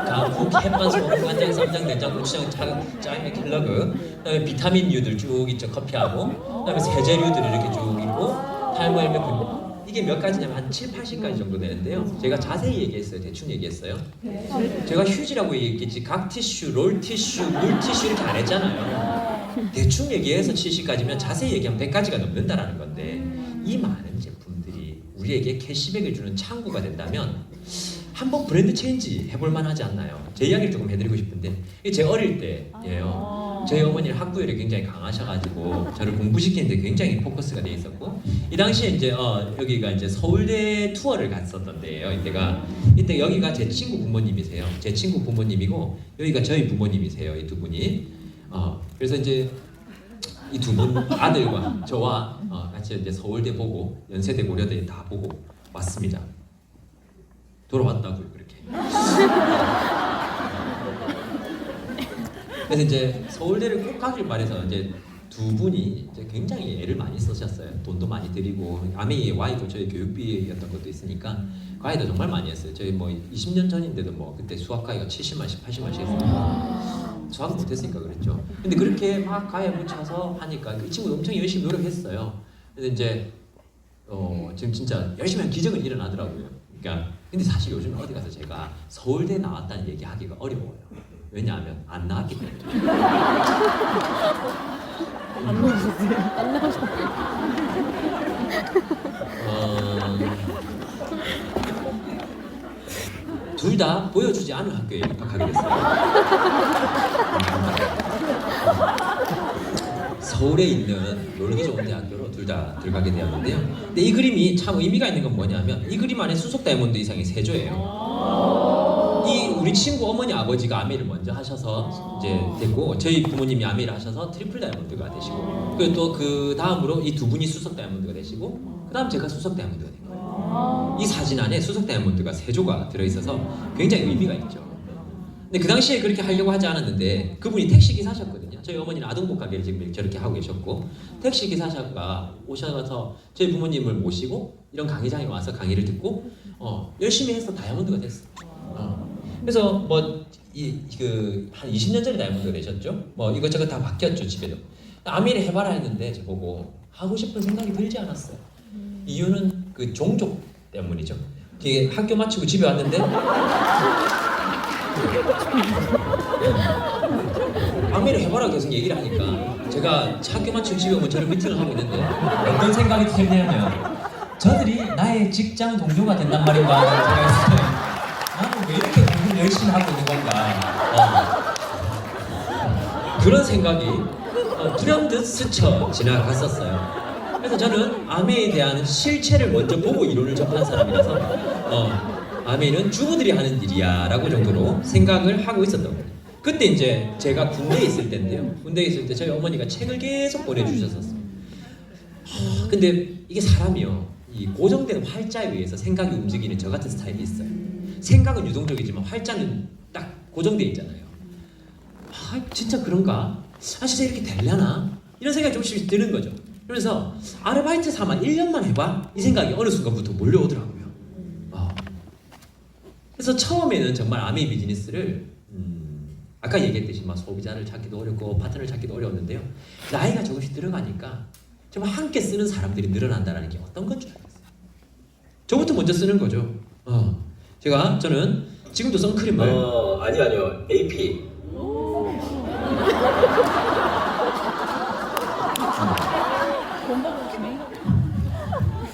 가국, 햇반, 소금, 간장, 쌈장, 된장, 고추장, 짜장면, 킬러그, 그다음에 비타민류들 쭉 있죠. 커피하고, 그다음에 세제류들이 이렇게 쭉 있고, 탈모헬멧, 이게 몇 가지냐면 한 7, 80가지 정도 되는데요. 제가 자세히 얘기했어요. 대충 얘기했어요. 제가 휴지라고 얘기했지 각 티슈, 롤 티슈, 물 티슈 이렇게 안 했잖아요. 대충 얘기해서 70가지면 자세히 얘기하면 100가지가 넘는다라는 건데 이 많은 제품들이 우리에게 캐시백을 주는 창구가 된다면 한번 브랜드 체인지 해볼 만하지 않나요? 제 이야기를 조금 해드리고 싶은데 이게 제 어릴 때예요. 저희 어머니는 학구열이 굉장히 강하셔가지고 저를 공부시키는데 굉장히 포커스가 돼 있었고 이 당시에 이제 여기가 이제 서울대 투어를 갔었던 데예요. 이때 여기가 제 친구 부모님이세요. 제 친구 부모님이고 여기가 저희 부모님이세요. 이 두 분이 그래서 이제 이 두 분 아들과 저와 같이 이제 서울대 보고 연세대 고려대 다 보고 왔습니다. 돌아왔다고요, 그렇게. 그래서 이제 서울대를 꼭 가길 바래서 이제 두 분이 이제 굉장히 애를 많이 쓰셨어요. 돈도 많이 들이고 아메이의 Y도 저희 교육비였던 것도 있으니까 과외도 정말 많이 했어요. 저희 뭐 20년 전인데도 뭐 그때 수학 과외가 70만씩, 80만씩 했으니까 수학은 못했으니까 그랬죠. 근데 그렇게 막 과외 묻혀서 하니까 이 친구도 엄청 열심히 노력했어요. 그래서 이제 지금 진짜 열심히 한 기적은 일어나더라고요. 그러니까 근데 사실 요즘 어디 가서 제가 서울대 나왔다는 얘기 하기가 어려워요. 왜냐하면 안 나왔기 때문에. 안 나오셨어요. 둘 다 보여주지 않은 학교에 입학하게 됐어요. 서울에 있는 놀기 좋은 대학교로 둘 다 들어가게 되었는데요. 근데 이 그림이 참 의미가 있는 건 뭐냐면 이 그림 안에 수속 다이아몬드 이상이 3조예요. 이 우리 친구 어머니 아버지가 아메이를 먼저 하셔서 이제 됐고 저희 부모님이 아메이를 하셔서 트리플 다이아몬드가 되시고 그리고 또 그 다음으로 이 두 분이 수속 다이아몬드가 되시고 그 다음 제가 수속 다이아몬드가 된 거예요. 이 사진 안에 수속 다이아몬드가 3조가 들어있어서 굉장히 의미가 있죠. 근데 그 당시에 그렇게 하려고 하지 않았는데 그분이 택시기사셨거든요. 저희 어머니는 아동복 가게를 지금 저렇게 하고 계셨고 택시기사가 오셔서 저희 부모님을 모시고 이런 강의장에 와서 강의를 듣고 열심히 해서 다이아몬드가 됐어요. 그래서 뭐 한 20년 전에 다이아몬드가 되셨죠. 뭐 이것저것 다 바뀌었죠. 집에도 아미를 해봐라 했는데 저보고 하고 싶은 생각이 들지 않았어요. 이유는 그 종족 때문이죠. 이게 학교 마치고 집에 왔는데 아메를 해봐라 계속 얘기를 하니까 제가 학교 마치고 집에 오면 저를 미팅을 하고 있는데 어떤 생각이 들냐면 저들이 나의 직장 동료가 된단 말인가 하는 생각이 들어요. 나는 왜 이렇게 공부를 열심히 하고 있는 건가 그런 생각이 불현듯 스쳐 지나갔었어요. 그래서 저는 아메에 대한 실체를 먼저 보고 이론을 접한 사람이라서 아메는 주부들이 하는 일이야 라고 정도로 생각을 하고 있었던 거예요. 그때 이제 제가 군대에 있을 때인데요. 군대에 있을 때 저희 어머니가 책을 계속 보내주셨었어요. 근데 이게 사람이요, 이 고정된 활자에 의해서 생각이 움직이는 저 같은 스타일이 있어요. 생각은 유동적이지만 활자는 딱 고정되어 있잖아요. 진짜 그런가? 진짜 이렇게 되려나? 이런 생각이 조금씩 드는 거죠. 그래서 아르바이트 삼아 1년만 해봐? 이 생각이 어느 순간부터 몰려오더라고요. 그래서 처음에는 정말 아메이 비즈니스를 아까 얘기했듯이 막 소비자를 찾기도 어렵고 파트너를 찾기도 어려웠는데요. 나이가 조금씩 들어가니까 정말 함께 쓰는 사람들이 늘어난다는 게 어떤 건 줄 알았어요. 저부터 먼저 쓰는 거죠. 저는 지금도 선크림을 아니요 AP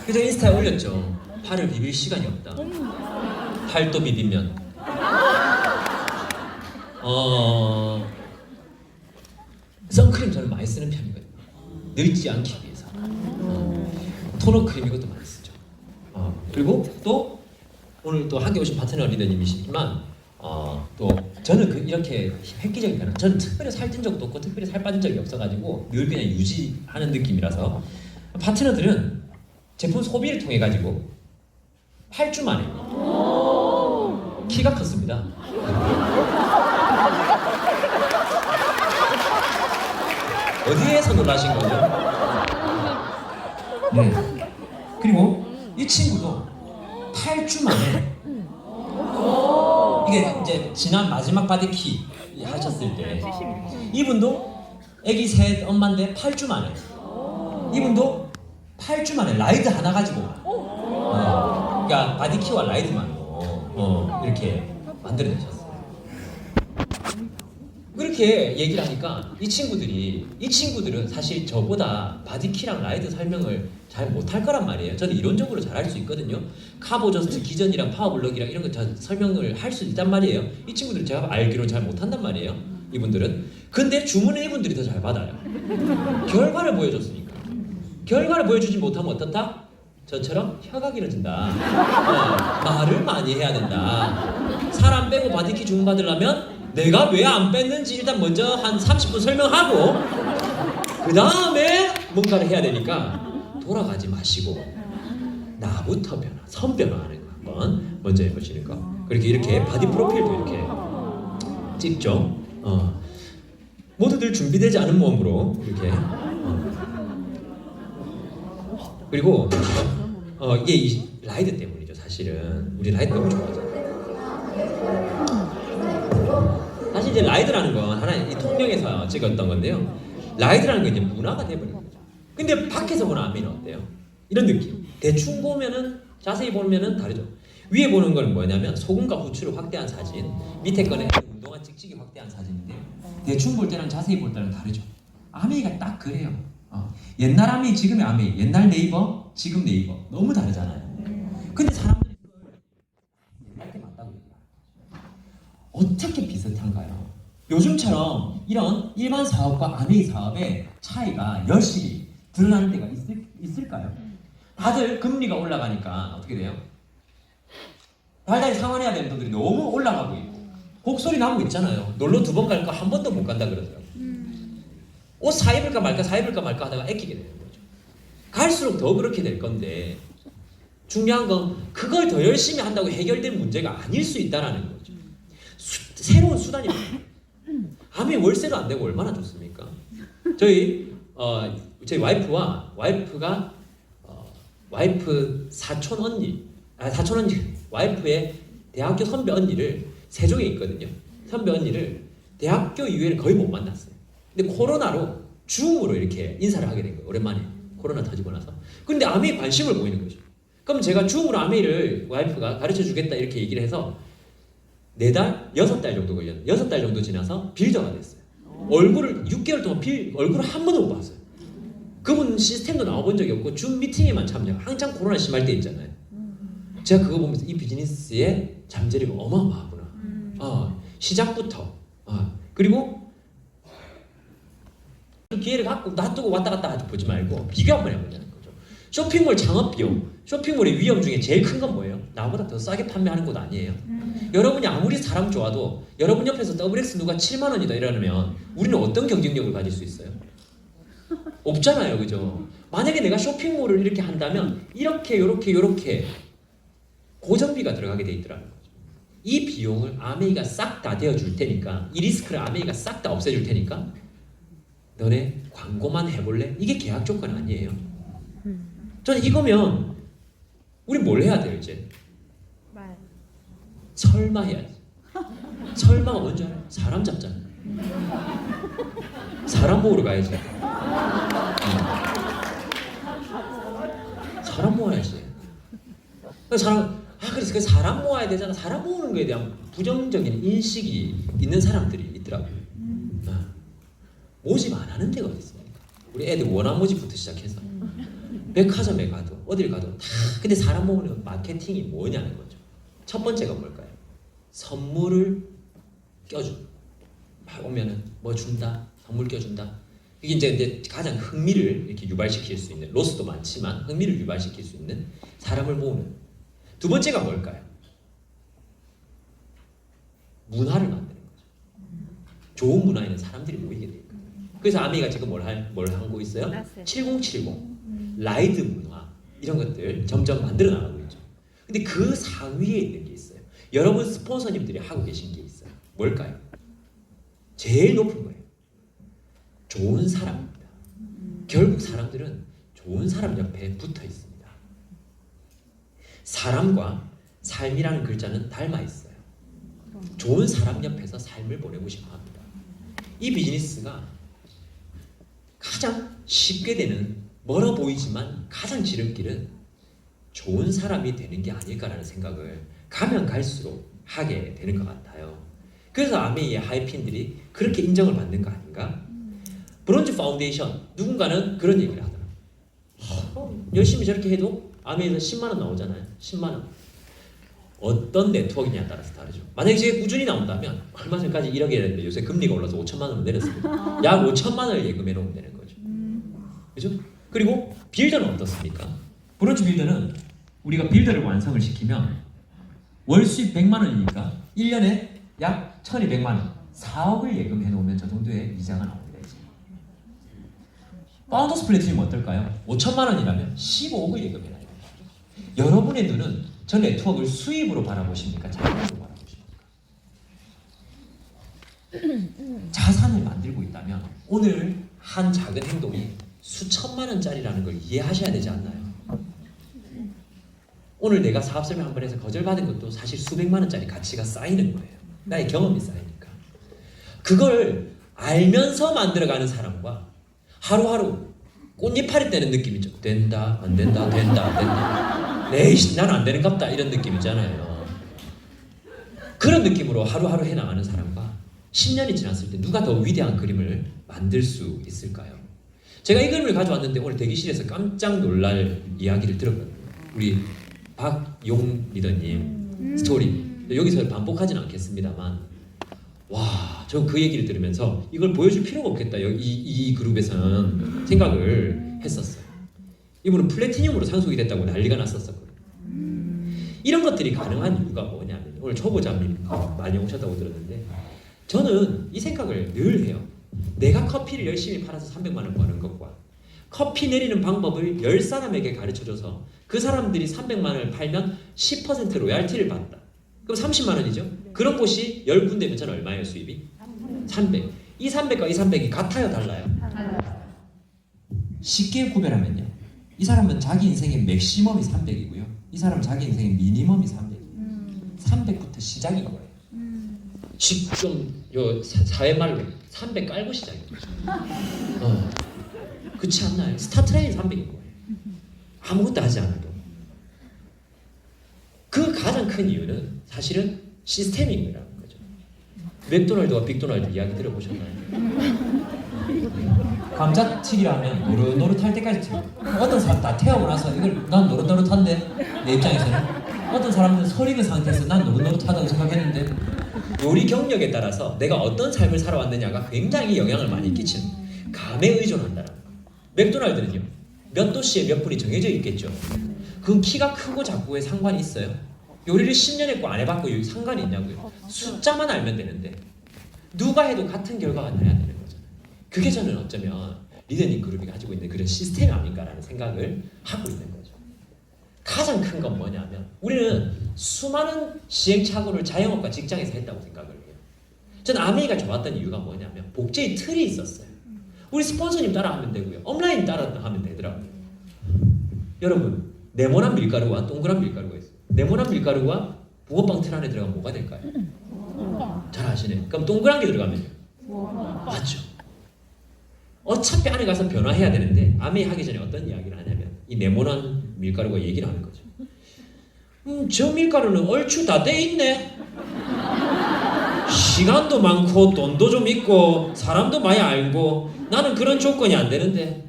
그래서 인스타에 올렸죠. 팔을 비빌 시간이 없다. 팔도 비비면 선크림 저는 많이 쓰는 편이거든요. 늙지 않기 위해서. 토너 크림 이것도 많이 쓰죠. 그리고 또 오늘 또 함께 오신 파트너 리더님이시지만 또 저는 이렇게 획기적인 거는 저는 특별히 살찐 적도 없고 특별히 살 빠진 적이 없어가지고 늘 그냥 유지하는 느낌이라서 파트너들은 제품 소비를 통해 가지고 8주 만에 키가 컸습니다. 어디에서 놀라신 거죠? 네. 그리고 이 친구도 8주 만에 이게 이제 지난 마지막 바디키 하셨을 때 이분도 애기 셋 엄마인데 8주 만에 이분도 8주 만에 라이드 하나 가지고 그러니까 바디키와 라이드만으로 이렇게 만들어내셨어요. 그렇게 얘기를 하니까 이 친구들은 사실 저보다 바디키랑 라이드 설명을 잘 못할 거란 말이에요. 저는 이론적으로 잘 할 수 있거든요. 카보저스트 기전이랑 파워블럭이랑 이런 거 다 설명을 할 수 있단 말이에요. 이 친구들은 제가 알기로 잘 못한단 말이에요. 이분들은. 근데 주문은 이분들이 더 잘 받아요. 결과를 보여줬으니까. 결과를 보여주지 못하면 어떻다? 저처럼 혀가 길어진다. 말을 많이 해야 된다. 사람 빼고 바디키 주문 받으려면 내가 왜 안 뺐는지 일단 먼저 한 30분 설명하고 그 다음에 뭔가를 해야 되니까 돌아가지 마시고 나부터 선변화하는 거 한번 먼저 해보시는 거. 그렇게 이렇게 바디 프로필도 이렇게 찍죠. 모두들 준비되지 않은 몸으로 이렇게 그리고 이게 이 라이드 때문이죠. 사실은 우리 라이드 너무 좋아하잖아요. 사실 이제 라이드라는 건 하나의 이 통영에서 찍었던 건데요. 라이드라는 건 이제 문화가 돼버린 거죠. 근데 밖에서 보는 아미는 어때요? 이런 느낌. 대충 보면은 자세히 보면은 다르죠. 위에 보는 건 뭐냐면 소금과 후추를 확대한 사진, 밑에 거는 운동화 찍찍이 확대한 사진인데요. 대충 볼 때랑 자세히 볼 때는 다르죠. 아미가 딱 그래요. 옛날 아미, 지금의 아미, 옛날 네이버, 지금 네이버 너무 다르잖아요. 근데 사람들이 옛날 게 맞다고 얘기해요. 어떻게 비슷한가요? 요즘처럼 이런 일반 사업과 아미 사업의 차이가 여실히 드러나는 데가 있을까요? 다들 금리가 올라가니까 어떻게 돼요? 달달이 상환해야 되는 돈들이 너무 올라가고 있고 곡소리 나고 있잖아요. 놀러 2번 갈 거 한 번도 못 간다 그러더라고요. 옷 사입을까 말까 하다가 애끼게 되는 거죠. 갈수록 더 그렇게 될 건데 중요한 건 그걸 더 열심히 한다고 해결될 문제가 아닐 수 있다는 거죠. 새로운 수단이 아미 월세도 안 내고 얼마나 좋습니까? 저희 와이프가 와이프 사촌 언니 와이프의 대학교 선배 언니를 세종에 있거든요. 선배 언니를 대학교 이후에는 거의 못 만났어요. 근데 코로나로 줌으로 이렇게 인사를 하게 된 거예요. 오랜만에 코로나 터지고 나서. 근데 아미에 관심을 보이는 거죠. 그럼 제가 줌으로 아메이를 와이프가 가르쳐 주겠다 이렇게 얘기를 해서 4달, 6달 정도 걸렸어요. 6달 정도 지나서 빌더가 됐어요. 얼굴을 6개월 동안 얼굴을 한 번도 못 봤어요. 그분 시스템도 나와본 적이 없고 줌 미팅에만 참여. 한창 코로나 심할 때 있잖아요. 제가 그거 보면서 이 비즈니스의 잠재력이 어마어마하구나. 시작부터. 그리고 그 기회를 갖고 놔두고 왔다 갔다 하지 보지 말고 비교 한번 해보자는 거죠. 쇼핑몰 창업 비용, 쇼핑몰의 위험 중에 제일 큰 건 뭐예요? 나보다 더 싸게 판매하는 곳 아니에요. 여러분이 아무리 사람 좋아도 여러분 옆에서 WX 누가 7만 원이다 이러면 우리는 어떤 경쟁력을 가질 수 있어요? 없잖아요, 그죠? 만약에 내가 쇼핑몰을 이렇게 한다면 이렇게 요렇게 고정비가 들어가게 돼 있더라는 거죠. 이 비용을 아메이가 싹 다 대어줄 테니까, 이 리스크를 아메이가 싹 다 없애줄 테니까 너네 광고만 해볼래? 이게 계약 조건 아니에요. 저는 이거면 우리 뭘 해야 돼요 이제? 말. 설마 해야지. 설마가 뭔지 알아요? 사람 잡잖아. 사람 모으러 가야지. 사람 모아야지. 그래서 그 사람 모아야 되잖아. 사람 모으는 거에 대한 부정적인 인식이 있는 사람들이 있더라고요. 모집 안 하는 데가 어디 있습니까? 우리 애들 원화 모집부터 시작해서 백화점에 가도 어딜 가도 다. 근데 사람 모으는 마케팅이 뭐냐는 거죠. 첫 번째가 뭘까요? 선물을 껴줘. 오면은 뭐 준다, 선물 껴준다. 이게 이제 가장 흥미를 이렇게 유발시킬 수 있는, 로스도 많지만 흥미를 유발시킬 수 있는 사람을 모으는. 두 번째가 뭘까요? 문화를 만드는 거죠. 좋은 문화에는 사람들이 모이게 돼 있거든요. 그래서 아메이가 지금 뭘 하고 있어요? 7070 라이드 문화 이런 것들 점점 만들어 나가고 있죠. 근데 그 상위에 있는 게 있어요. 여러분 스폰서님들이 하고 계신 게 있어요. 뭘까요? 제일 높은 거예요. 좋은 사람입니다. 결국 사람들은 좋은 사람 옆에 붙어 있습니다. 사람과 삶이라는 글자는 닮아 있어요. 좋은 사람 옆에서 삶을 보내고 싶어 합니다. 이 비즈니스가 가장 쉽게 되는, 멀어 보이지만 가장 지름길은 좋은 사람이 되는 게 아닐까라는 생각을 가면 갈수록 하게 되는 것 같아요. 그래서 아메이의 하이핀들이 그렇게 인정을 받는 거 아닌가? 브론즈 파운데이션, 누군가는 그런 얘기를 하더라고요. 열심히 저렇게 해도 아메이에서 10만 원 나오잖아요. 10만 원. 어떤 네트워크냐에 따라서 다르죠. 만약에 이제 꾸준히 나온다면 얼마 전까지 1억이 했는데 요새 금리가 올라서 5천만 원을 내렸습니다. 약 5천만 원을 예금해 놓으면 되는 거죠. 그죠? 그리고 빌더는 어떻습니까? 브론즈 빌더는 우리가 빌더를 완성을 시키면 월 수입 100만 원이니까 1년에 약 1200만 원, 4억을 예금해 놓으면 저 정도의 이자가 나옵니다. 이제. 파운더스 플래티넘 어떨까요? 5천만 원이라면 15억을 예금해 놔요. 여러분의 눈은 저 네트워크를 수입으로 바라보십니까? 자산으로 바라보십니까? 자산을 만들고 있다면 오늘 한 작은 행동이 수천만 원짜리라는 걸 이해하셔야 되지 않나요? 오늘 내가 사업 설명 한번 해서 거절받은 것도 사실 수백만 원짜리 가치가 쌓이는 거예요. 나의 경험이 쌓이니까. 그걸 알면서 만들어가는 사람과 하루하루 꽃잎파리 떼는 느낌이 좀 된다, 안 된다, 된다, 안 된다. 에이씨, 난 안 되는갑다 이런 느낌 있잖아요. 그런 느낌으로 하루하루 해나가는 사람과 10년이 지났을 때 누가 더 위대한 그림을 만들 수 있을까요? 제가 이 그림을 가져왔는데 오늘 대기실에서 깜짝 놀랄 이야기를 들었거든요. 우리 박용 리더님 스토리. 여기서 반복하지는 않겠습니다만, 와, 저 그 얘기를 들으면서 이걸 보여줄 필요가 없겠다. 이 그룹에서는 생각을 했었어요. 이분은 플래티늄으로 상속이 됐다고 난리가 났었거든요. 이런 것들이 가능한 이유가 뭐냐면, 오늘 초보자님 많이 오셨다고 들었는데, 저는 이 생각을 늘 해요. 내가 커피를 열심히 팔아서 300만 원 버는 것과 커피 내리는 방법을 10사람에게 가르쳐줘서 그 사람들이 300만 원을 팔면 10% 로얄티를 받다. 그럼 30만 원이죠? 그런 곳이 10군데면 저는 얼마예요, 수입이? 300. 이 300과 이 300이 같아요, 달라요? 쉽게 구별하면요. 이 사람은 자기 인생의 맥시멈이 300이고요. 이 사람은 자기 인생의 미니멈이 300이에요. 300부터 시작인 거예요. 좀 사회말로 300 깔고 시작이에요. 그렇지 않나요? 스타트 라인이 300인 거예요. 아무것도 하지 않아도. 그 가장 큰 이유는 사실은 시스템인 거라는 거죠. 맥도날드와 빅도날드 이야기 들어보셨나요? 감자튀기라면 노릇노릇할 때까지 튀겨. 어떤 사람 다 태우고 나서 이걸 난 노릇노릇한데 내 입장에서는 어떤 사람은 설익은 상태에서 난 노릇노릇하다고 생각했는데 요리 경력에 따라서 내가 어떤 삶을 살아왔느냐가 굉장히 영향을 많이 끼치는 감에 의존한다는 거예요. 맥도날드는요 몇 도시에 몇 분이 정해져 있겠죠. 그건 키가 크고 작고에 상관이 있어요? 요리를 10년 했고 안 해봤고 여기 상관이 있냐고요. 숫자만 알면 되는데 누가 해도 같은 결과가 나야 되는 거잖아요. 그게 저는 어쩌면 리더닝 그룹이 가지고 있는 그런 시스템이 아닌가라는 생각을 하고 있는 거죠. 가장 큰 건 뭐냐면 우리는 수많은 시행착오를 자영업과 직장에서 했다고 생각을 해요. 저는 아메이가 좋았던 이유가 뭐냐면 복제의 틀이 있었어요. 우리 스폰서님 따라하면 되고요. 업라인 따라하면 되더라고요. 여러분 네모난 밀가루와 동그란 밀가루가 있어요. 네모난 밀가루가 붕어빵 틀 안에 들어가면 뭐가 될까요? 잘 아시네. 그럼 동그란 게 들어가면요? 맞죠. 어차피 안에 가서 변화해야 되는데 아메이 하기 전에 어떤 이야기를 하냐면 이 네모난 밀가루가 얘기를 하는 거죠. 저 밀가루는 얼추 다 돼 있네. 시간도 많고 돈도 좀 있고 사람도 많이 알고 나는 그런 조건이 안 되는데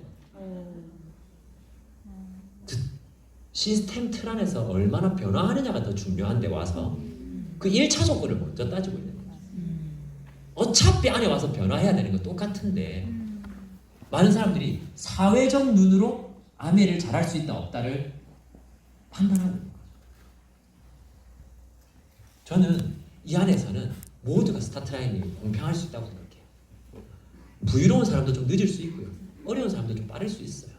시스템 틀 안에서 얼마나 변화하느냐가 더 중요한데 와서 그 1차 조건을 먼저 따지고 있는 거죠. 어차피 안에 와서 변화해야 되는 건 똑같은데 많은 사람들이 사회적 눈으로 아메를 잘할 수 있다 없다를 판단하는 거예요. 저는 이 안에서는 모두가 스타트라인이 공평할 수 있다고 생각해요. 부유로운 사람도 좀 늦을 수 있고요. 어려운 사람도 좀 빠를 수 있어요.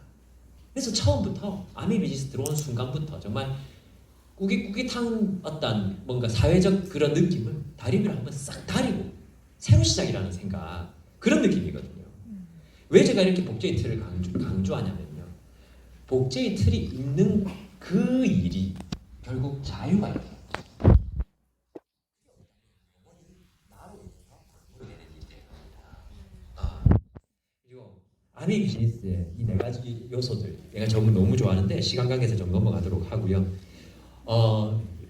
그래서 처음부터 아메 비즈니스 들어온 순간부터 정말 꾸깃꾸깃한 어떤 뭔가 사회적 그런 느낌을 다리미를 한번 싹 다리고 새로 시작이라는 생각 그런 느낌이거든요. 왜 제가 이렇게 복제의 틀을 강조하냐면요. 복제의 틀이 있는 그 일이 결국 자유가 있어요. 아메 비즈니스의 이 네 가지 요소들 내가 적응 너무 좋아하는데 시간 관계에서 좀 넘어가도록 하고요.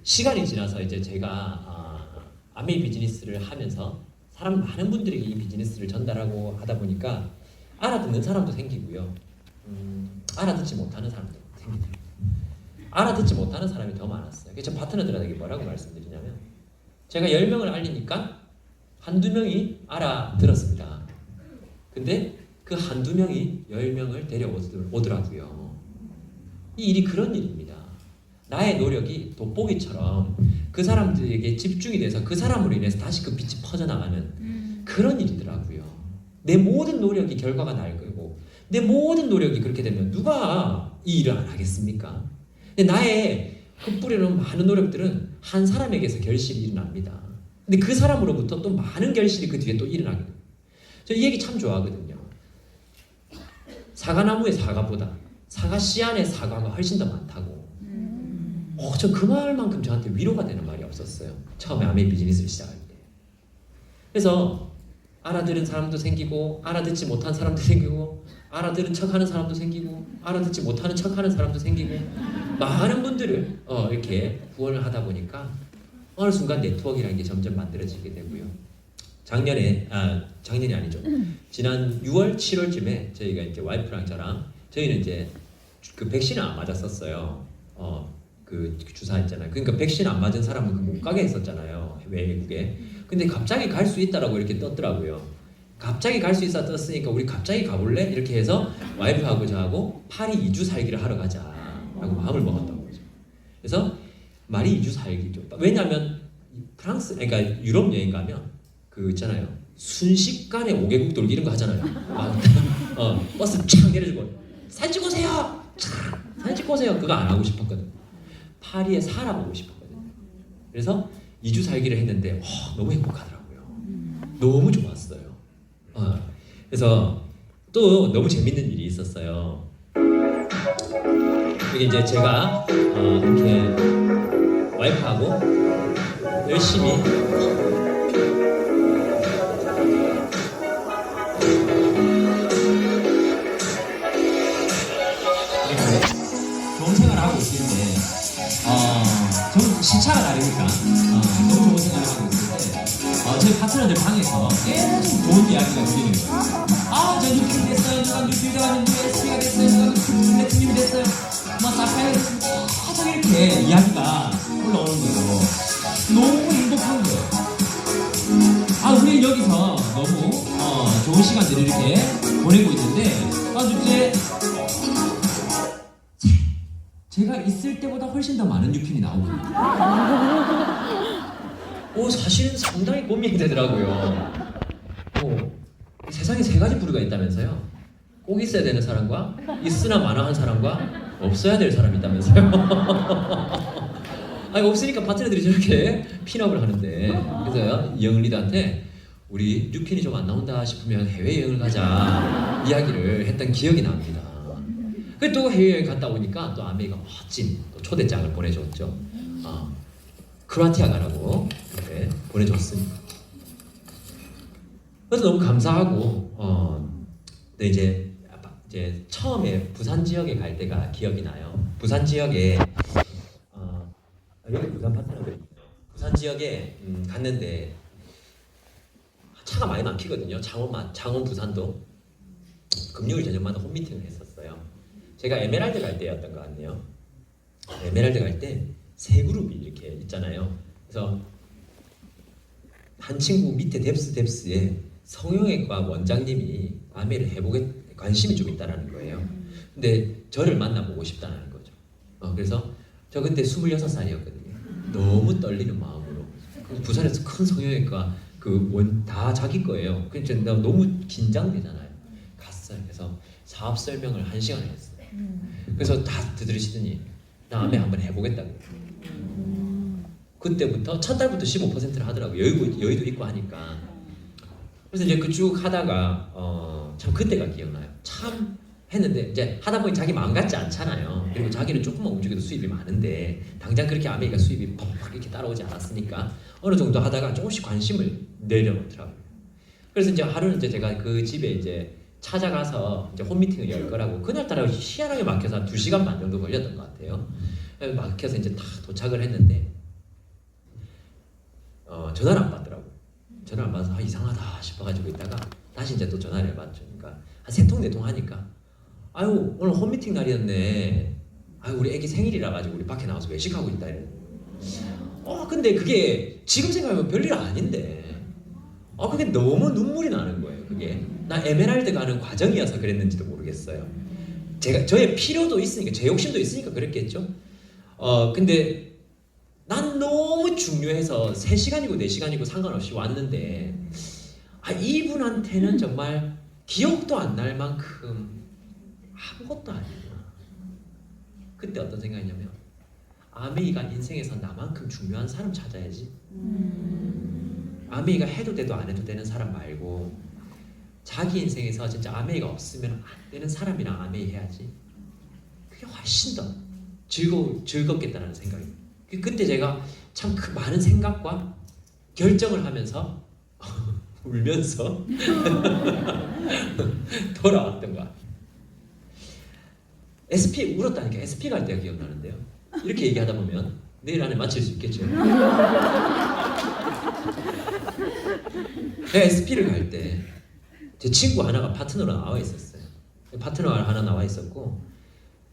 시간이 지나서 이제 제가 아메 비즈니스를 하면서 많은 분들에게 이 비즈니스를 전달하고 하다 보니까 알아듣는 사람도 생기고요. 알아듣지 못하는 사람도 생기고요. 알아듣지 못하는 사람이 더 많았어요. 그래서 파트너들에게 뭐라고 말씀드리냐면 제가 10명을 알리니까 한두 명이 알아들었습니다. 근데 그 한두 명이 10명을 데려오더라고요. 이 일이 그런 일입니다. 나의 노력이 돋보기처럼 그 사람들에게 집중이 돼서 그 사람으로 인해서 다시 그 빛이 퍼져나가는 그런 일이더라고요. 내 모든 노력이 결과가 날 거고 내 모든 노력이 그렇게 되면 누가 이 일을 안 하겠습니까? 근데 나의 그 뿌리는 많은 노력들은 한 사람에게서 결실이 일어납니다. 근데 그 사람으로부터 또 많은 결실이 그 뒤에 또 일어나게 됩니다. 저 이 얘기 참 좋아하거든요. 사과나무의 사과보다 사과 씨 안에 사과가 훨씬 더 많다고. 저 그 말만큼 저한테 위로가 되는 말이 없었어요. 처음에 아메 비즈니스를 시작할 때. 그래서 알아들은 사람도 생기고 알아듣지 못한 사람도 생기고 알아들은 척하는 사람도 생기고 알아듣지 못하는 척하는 사람도 생기고 많은 분들을 이렇게 구원을 하다 보니까 어느 순간 네트워크라는 게 점점 만들어지게 되고요. 작년이 아니죠. 지난 6월, 7월쯤에 저희가 이제 와이프랑 저랑 저희는 이제 그 백신을 안 맞았었어요. 그 주사 있잖아요. 그러니까 백신 안 맞은 사람은 못 가게 했었잖아요. 외국에. 근데 갑자기 갈 수 있다라고 이렇게 떴더라고요. 갑자기 갈 수 있어 떴으니까 우리 갑자기 가볼래? 이렇게 해서 와이프하고 저하고 파리 2주 살기를 하러 가자라고 마음을 먹었던 거죠. 그래서 말이 2주 살기죠. 왜냐하면 프랑스, 그러니까 유럽 여행 가면 그 있잖아요. 순식간에 5개국 돌기 이런 거 하잖아요. 버스 촥 내려주고 사진 찍고 오세요. 사진 찍고 오세요. 그거 안 하고 싶었거든. 파리에 살아보고 싶었거든요. 그래서 2주 살기를 했는데 너무 행복하더라고요. 너무 좋았어요. 그래서 또 너무 재밌는 일이 있었어요. 이게 이제 제가 이렇게 와이프하고 열심히 좋은 생활을 하고 있을 때 저는 방에서 계속 좋은 이야기가 들리는 거예요. 아, 저 뉴킨 됐어요. 누가 뉴키가 누가 SP가 됐어요. 누가 플래티늄이 됐어요. 뭐 사파이어 됐어요. 계속 이렇게 이야기가 올라오는 거예요. 너무 행복한 거예요. 아, 우리 여기서 너무 좋은 시간들을 이렇게 보내고 있는데 아주 이제 제가 있을 때보다 훨씬 더 많은 뉴핀이 나오거든요. 사실은 상당히 고민이 되더라고요. 세상에 세 가지 부류가 있다면서요. 꼭 있어야 되는 사람과 있으나 마나한 사람과 없어야 될 사람이 있다면서요. 아니 없으니까 파트너들이 저렇게 핀업을 하는데 그래서 이영은 리더한테 우리 뉴핀이 좀 안 나온다 싶으면 해외여행을 가자 이야기를 했던 기억이 납니다. 그리고 또 해외여행 갔다 오니까 또 아메이가 멋진 또 초대장을 보내줬죠. 크로아티아 가라고 이렇게 보내줬습니다. 그래서 너무 감사하고 근데 이제 처음에 부산 지역에 갈 때가 기억이 나요. 부산 지역에 여기 부산 파트너들 부산 지역에 갔는데 차가 많이 막히거든요. 창원 부산도 금요일 저녁마다 홈미팅을 했었어요. 제가 에메랄드 갈 때였던 것 같네요. 에메랄드 갈 때 세 그룹이 이렇게 있잖아요. 그래서 한 친구 밑에 뎁스에 성형외과 원장님이 아메를 해보게 관심이 좀 있다라는 거예요. 근데 저를 만나보고 싶다는 거죠. 그래서 저 그때 26살이었거든요. 너무 떨리는 마음으로 부산에서 큰 성형외과 다 자기 거예요. 그래서 너무 긴장되잖아요. 갔어요. 그래서 사업 설명을 1시간 했어요. 그래서 다 들으시더니 나 아메 한번 해보겠다고. 그때부터 첫 달부터 15%를 하더라고요. 여의도 있고 하니까. 그래서 이제 쭉 하다가 참 그때가 기억나요. 참 했는데 이제 하다 보니 자기 마음 같지 않잖아요. 그리고 자기는 조금만 움직여도 수입이 많은데 당장 그렇게 아메리카 수입이 팍 이렇게 따라오지 않았으니까 어느 정도 하다가 조금씩 관심을 내려놓더라고요. 그래서 이제 하루는 이제 제가 그 집에 이제 찾아가서 이제 홈미팅을 열 거라고 그날따라 희한하게 막혀서 한 2시간 반 정도 걸렸던 것 같아요. 막혀서 이제 다 도착을 했는데 전화를 안 받더라고. 전화를 안 받아서 이상하다 싶어가지고 있다가 다시 이제 또 전화를 해봤죠. 그러니까 한 3통 4통 하니까 아유 오늘 홈미팅 날이었네. 아유 우리 애기 생일이라 가지고 우리 밖에 나와서 외식하고 있다 이래. 근데 그게 지금 생각하면 별일 아닌데 그게 너무 눈물이 나는 거예요. 그게 나 에메랄드 가는 과정이어서 그랬는지도 모르겠어요. 저의 필요도 있으니까 제 욕심도 있으니까 그랬겠죠. 근데 난 너무 중요해서 3시간이고 4시간이고 상관없이 왔는데 이분한테는 정말 기억도 안 날 만큼 아무것도 아니구나. 그때 어떤 생각이냐면 아메이가 인생에서 나만큼 중요한 사람 찾아야지. 아메이가 해도 돼도 안 해도 되는 사람 말고 자기 인생에서 진짜 아메이가 없으면 안 되는 사람이랑 아메이 해야지. 그게 훨씬 더 즐겁겠다는 생각이. 그때 제가 참 그 많은 생각과 결정을 하면서 울면서 돌아왔던 것 같아요. SP 울었다니까. SP 갈 때가 기억나는데요. 이렇게 얘기하다 보면 내일 안에 마칠 수 있겠죠. 내가 SP를 갈 때 제 친구 하나가 파트너로 나와 있었어요. 파트너가 하나 나와 있었고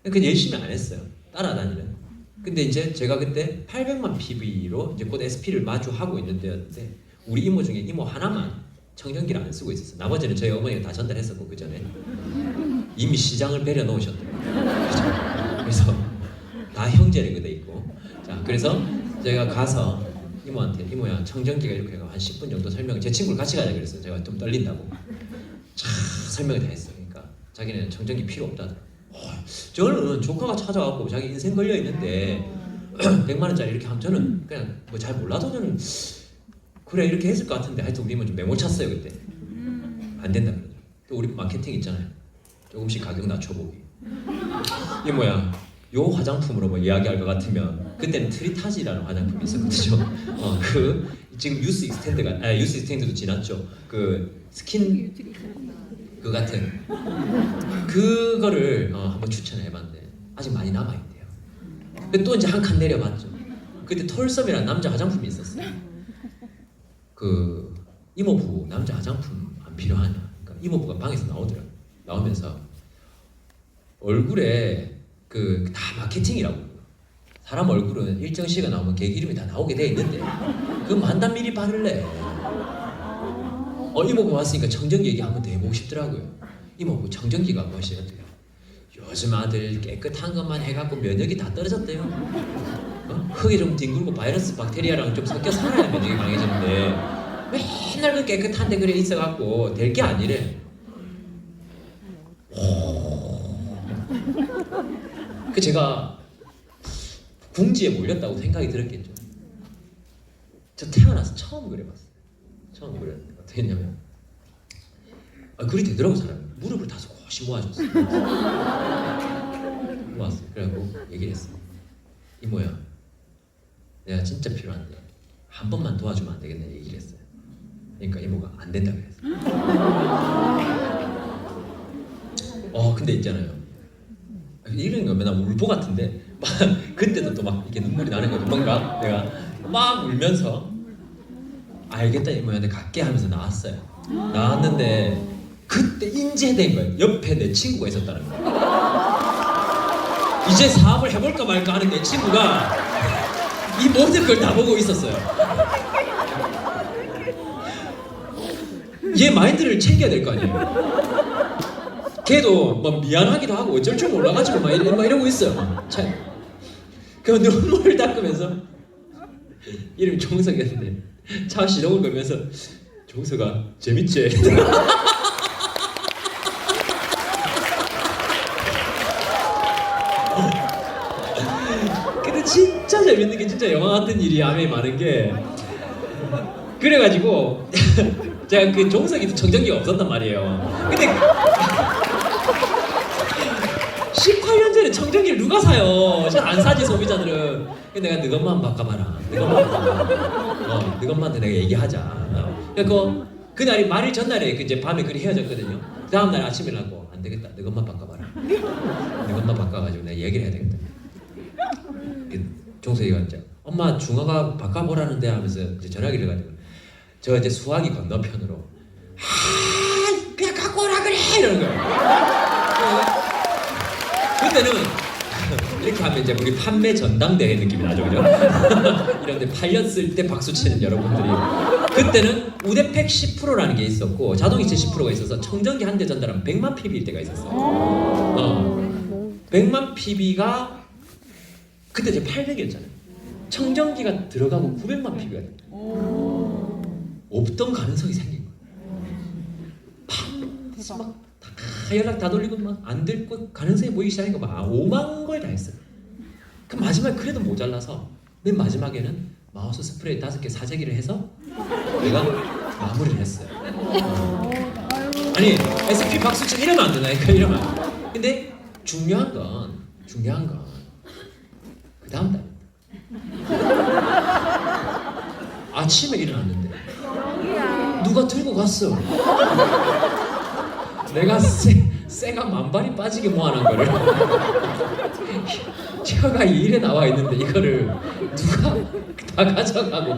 그 열심히 안 했어요. 따라다니는. 근데 이제 제가 그때 800만 PV로 이제 곧 SP를 마주하고 있는 때였는데 우리 이모 중에 이모 하나만 청정기를 안 쓰고 있었어요. 나머지는 저희 어머니가 다 전달했었고 그 전에 이미 시장을 배려 놓으셨더라고요. 그래서 다 형제를 그대 있고. 자, 그래서 제가 가서 이모한테 이모야 청정기가 이렇게 한 10분 정도 설명. 제 친구를 같이 가자 그랬어요. 제가 좀 떨린다고. 자, 설명을 다 했어요. 그러니까 자기는 청정기 필요 없다더라고요. 저는 조카가 찾아왔고 자기 인생 걸려 있는데 100만 원짜리 이렇게 하면 저는 그냥 뭐 잘 몰라도 저는 그래 이렇게 했을 것 같은데 하여튼 우리 좀 메모 찼어요 그때. 안 된다 그러죠. 또 우리 마케팅 있잖아요. 조금씩 가격 낮춰보기. 이게 뭐야? 요 화장품으로 뭐 이야기할 것 같으면 그때는 트리타지라는 화장품이 있었거든요. 그 지금 유스 익스텐드도 지났죠. 그 스킨 그 같은 그거를 한번 추천해봤는데 아직 많이 남아있대요. 근데 또 이제 한 칸 내려봤죠. 그때 톨섬이라는 남자 화장품이 있었어요. 그 이모부 남자 화장품 안 필요하냐? 그러니까 이모부가 방에서 나오더라. 나오면서 얼굴에 그 다 마케팅이라고. 사람 얼굴은 일정 시간 나오면 개기름이 다 나오게 돼 있는데 그 만단 미리 바를래. 이모부 왔으니까 청정기 얘기 한번 더 해보고 싶더라고요. 이모부 청정기가 무엇이었대요? 요즘 아들 깨끗한 것만 해갖고 면역이 다 떨어졌대요. 흙이 좀 뒹굴고 바이러스 박테리아랑 좀 섞여 살아야 면역이 강해지는데 맨날 그 깨끗한데 그래 있어갖고 될 게 아니래. 그 제가 궁지에 몰렸다고 생각이 들었겠죠. 저 태어나서 처음 그려봤어요. 처음 그렸는데 어떻게 했냐면 그리 되더라고 사람이. 무릎을 다소 고시 모아줬어요. 모았어요. 그래갖고 얘기를 했어요. 이모야, 내가 진짜 필요한데 한 번만 도와주면 안 되겠냐 얘기를 했어요. 그러니까 이모가 안 된다고 그랬어요. 근데 있잖아요. 이런 거 맨날 울보 같은데 막 그때도 또 막 이렇게 눈물이 나는 거죠. 뭔가 내가 막 울면서 알겠다 이모야 내가 갈게 하면서 나왔어요. 나왔는데 그때 인지된 거예요. 옆에 내 친구가 있었다는 거예요. 이제 사업을 해볼까 말까 하는 내 친구가 이 모든 걸 다 보고 있었어요. 얘 마인드를 챙겨야 될 거 아니에요. 걔도 막 미안하기도 하고 어쩔 줄 몰라가지고 막 이러고 있어요. 그 눈물을 닦으면서 이름이 종석이었는데 차 시동을 걸면서 종석아 재밌지? 근데 진짜 재밌는 게 진짜 영화 같은 일이 암에 많은 게 그래가지고 제가 그 종석이도 청정기가 없었단 말이에요. 근데 18년 전에 청정기를 누가 사요? 잘 안 사지 소비자들은. 근데 내가 너 것만 바꿔봐라. 너 것만 바꿔봐. 너 것만한테 내가 얘기하자. 그래서 그날이 말일 전날에 그 이제 밤에 그리 헤어졌거든요. 그 다음날 아침에 나고 안 되겠다. 너 것만 바꿔봐라. 너 것만 바꿔가지고 내가 얘기를 해야 되겠다. 종석이가 이제 엄마 중화가 바꿔보라는데 하면서 이제 전화기를 가지고 저 이제 수학이 건너편으로 그냥 갖고 오라 그래 이러는 거예요. 그때는 이렇게 하면 이제 우리 판매 전당대회 느낌이 나죠, 그죠? 이런데 팔렸을 때 박수 치는 여러분들이 그때는 우대팩 10%라는 게 있었고 자동이체 10%가 있어서 청정기 한 대 전달하면 100만 PB일 때가 있었어요. 100만 PB가 그때 이제 800이었잖아요. 청정기가 들어가고 900만 PB가 됐어요. 없던 가능성이 생긴 거예요. 막 다 연락 다 돌리고 막 안 될 거 가능성이 보이기 시작하니까 막 5만 걸 다 했어요. 그 마지막에 그래도 모자라서 맨 마지막에는 마우스 스프레이 5개 사재기를 해서 내가 마무리를 했어요. 아니 SP 박수치 이러면 안 되나? 이러면 안 돼. 근데 중요한 건 그 다음 달 아침에 일어났는데 누가 들고 갔어. 내가 쇠가 만발이 빠지게 모아놓은 거를 혀가 이 일에 나와 있는데 이거를 누가 다 가져가고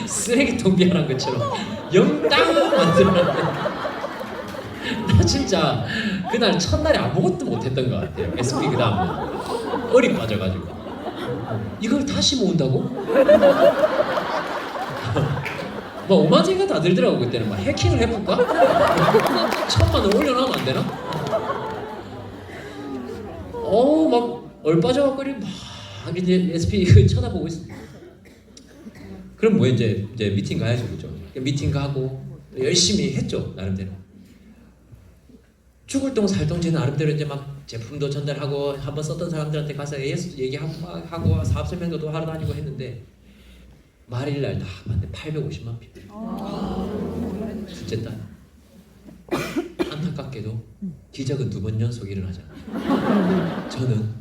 쓰레기통 비워놓은 것처럼 영땅 만들어놨는데 나 진짜 그날 첫날에 아무것도 못했던 것 같아요. SP 그 다음에 얼이 빠져가지고 이걸 다시 모은다고? 막 오만세가 다 들더라고. 그때는 막 해킹을 해볼까? 1,000만 원 올려놓으면 안 되나? 막 얼빠져갖고 막 이제 SP 쳐다보고 있어. 그럼 뭐 이제 미팅 가야죠, 그죠? 미팅 가고 열심히 했죠, 나름대로. 죽을 똥 살똥 제 나름대로 이제 막 제품도 전달하고 한번 썼던 사람들한테 가서 AS 얘기하고 막 하고 사업 설명도 하러 다니고 했는데 말일날 다 봤는데 850만 피. 둘째 딸. 안타깝게도 기적은 2번 연속 일어나잖아. 저는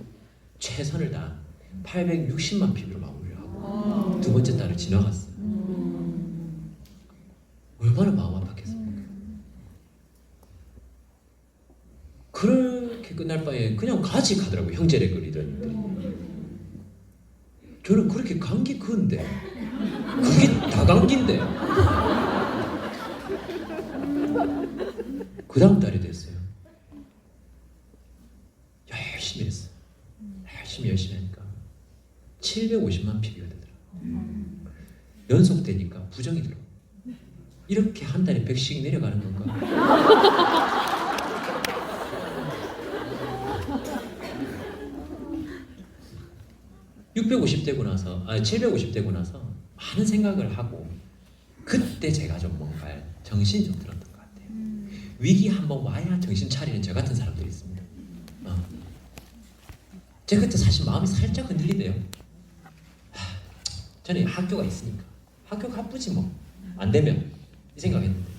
최선을 다한 860만 피부로 마무리를 하고 두 번째 딸을 지나갔어요. 얼마나 마음 아팠겠습니까? 그렇게 끝날 바에 그냥 같이 가더라고요. 형제를 그리더니. 저는 그렇게 감기 큰데 그게 다 감기인데 그 다음 달이 됐어요. 열심히 했어. 열심히 하니까 750만 PB가 되더라고. 연속되니까 부정이 들어. 이렇게 한 달에 100씩 내려가는 건가? 650되고 나서, 750되고 나서 많은 생각을 하고 그때 제가 좀 뭔가 정신이 좀 들었던 것 같아요. 위기 한번 와야 정신 차리는 저 같은 사람들이 있습니다. 제가 그때 사실 마음이 살짝 흔들리대요. 저는 학교가 있으니까 학교 가쁘지 뭐 안 되면 이 생각했는데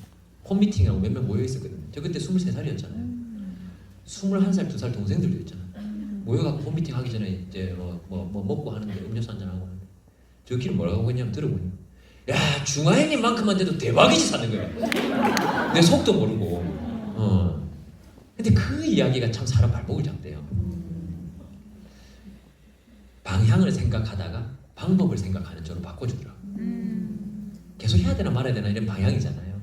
홈미팅이라고 몇 명 모여 있었거든요. 저 그때 23살이었잖아요. 21살, 2살 동생들도 있잖아요. 모여갖고 홈미팅 하기 전에 이제 뭐 먹고 하는데 음료수 한잔 하고 하는데 저끼리 뭐라고 하고 있냐면 들어보니 야 중화행님만큼만 돼도 대박이지 사는 거야. 내 속도 모르고. 근데 그 이야기가 참 사람 발목을 잡대요. 방향을 생각하다가 방법을 생각하는 쪽으로 바꿔주더라고. 계속 해야 되나 말아야 되나 이런 방향이잖아요.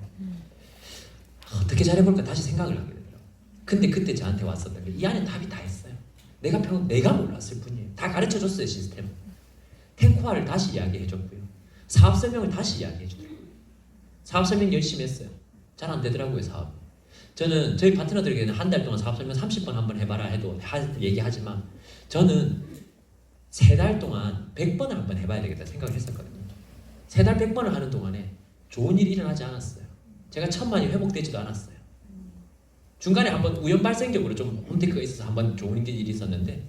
어떻게 잘해볼까 다시 생각을 하게 되더라고. 근데 그때 저한테 왔었던 게 이 안에 답이 다 있어요. 내가 몰랐을 뿐이에요. 다 가르쳐줬어요. 시스템. 탱코화를 다시 이야기해줬고요. 사업 설명을 다시 이야기해주더라고요. 사업 설명 열심히 했어요. 잘 안 되더라고요. 사업. 저는 저희 파트너들에게는 한 달 동안 사업 설명 30번 한번 해봐라 해도 얘기하지만 저는 3달 동안 100번을 한번 해봐야 되겠다 생각을 했었거든요. 3달 100번을 하는 동안에 좋은 일이 일어나지 않았어요. 제가 1000만이 회복되지도 않았어요. 중간에 한번 우연 발생적으로 좀 홈테크가 있어서 한번 좋은 일이 있었는데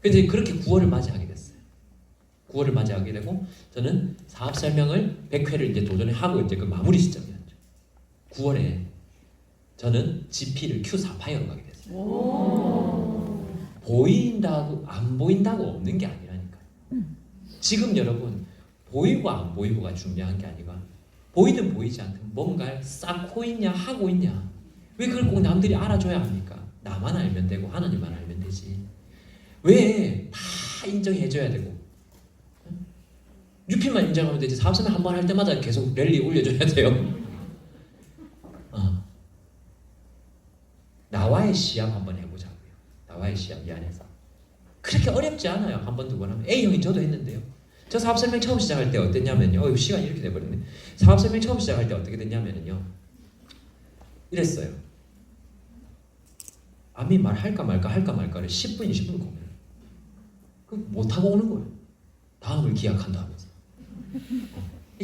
그래서 그렇게 9월을 맞이하게 됐어요. 9월을 맞이하게 되고 저는 사업 설명을 100회를 이제 도전하고 이제 그 마무리 시점이었죠. 9월에 저는 GP를 Q4파이어로 가게 됐어요. 보인다고 안 보인다고 없는 게 아니라니까. 지금 여러분 보이고 안 보이고가 중요한 게 아니라 보이든 보이지 않든 뭔가를 쌓고 있냐 하고 있냐. 왜 그걸 꼭 남들이 알아줘야 합니까? 나만 알면 되고 하나님만 알면 되지. 왜 다 인정해줘야 되고 유피만 인정하면 되지. 사업설명 한번 할 때마다 계속 랠리 올려줘야 돼요. 나와의 시합 한번 해보자고요. 나와의 시합 이 안에서 그렇게 어렵지 않아요. 한 번 두 번 하면 A형이 저도 했는데요. 저 사업설명 처음 시작할 때 어땠냐면요. 시간이 이렇게 돼버렸네. 사업설명 처음 시작할 때 어떻게 됐냐면요. 이랬어요. 아미 말할까 말까를 10분 20분 고민을. 그 못하고 오는 거예요. 다음을 기약한다 하면서.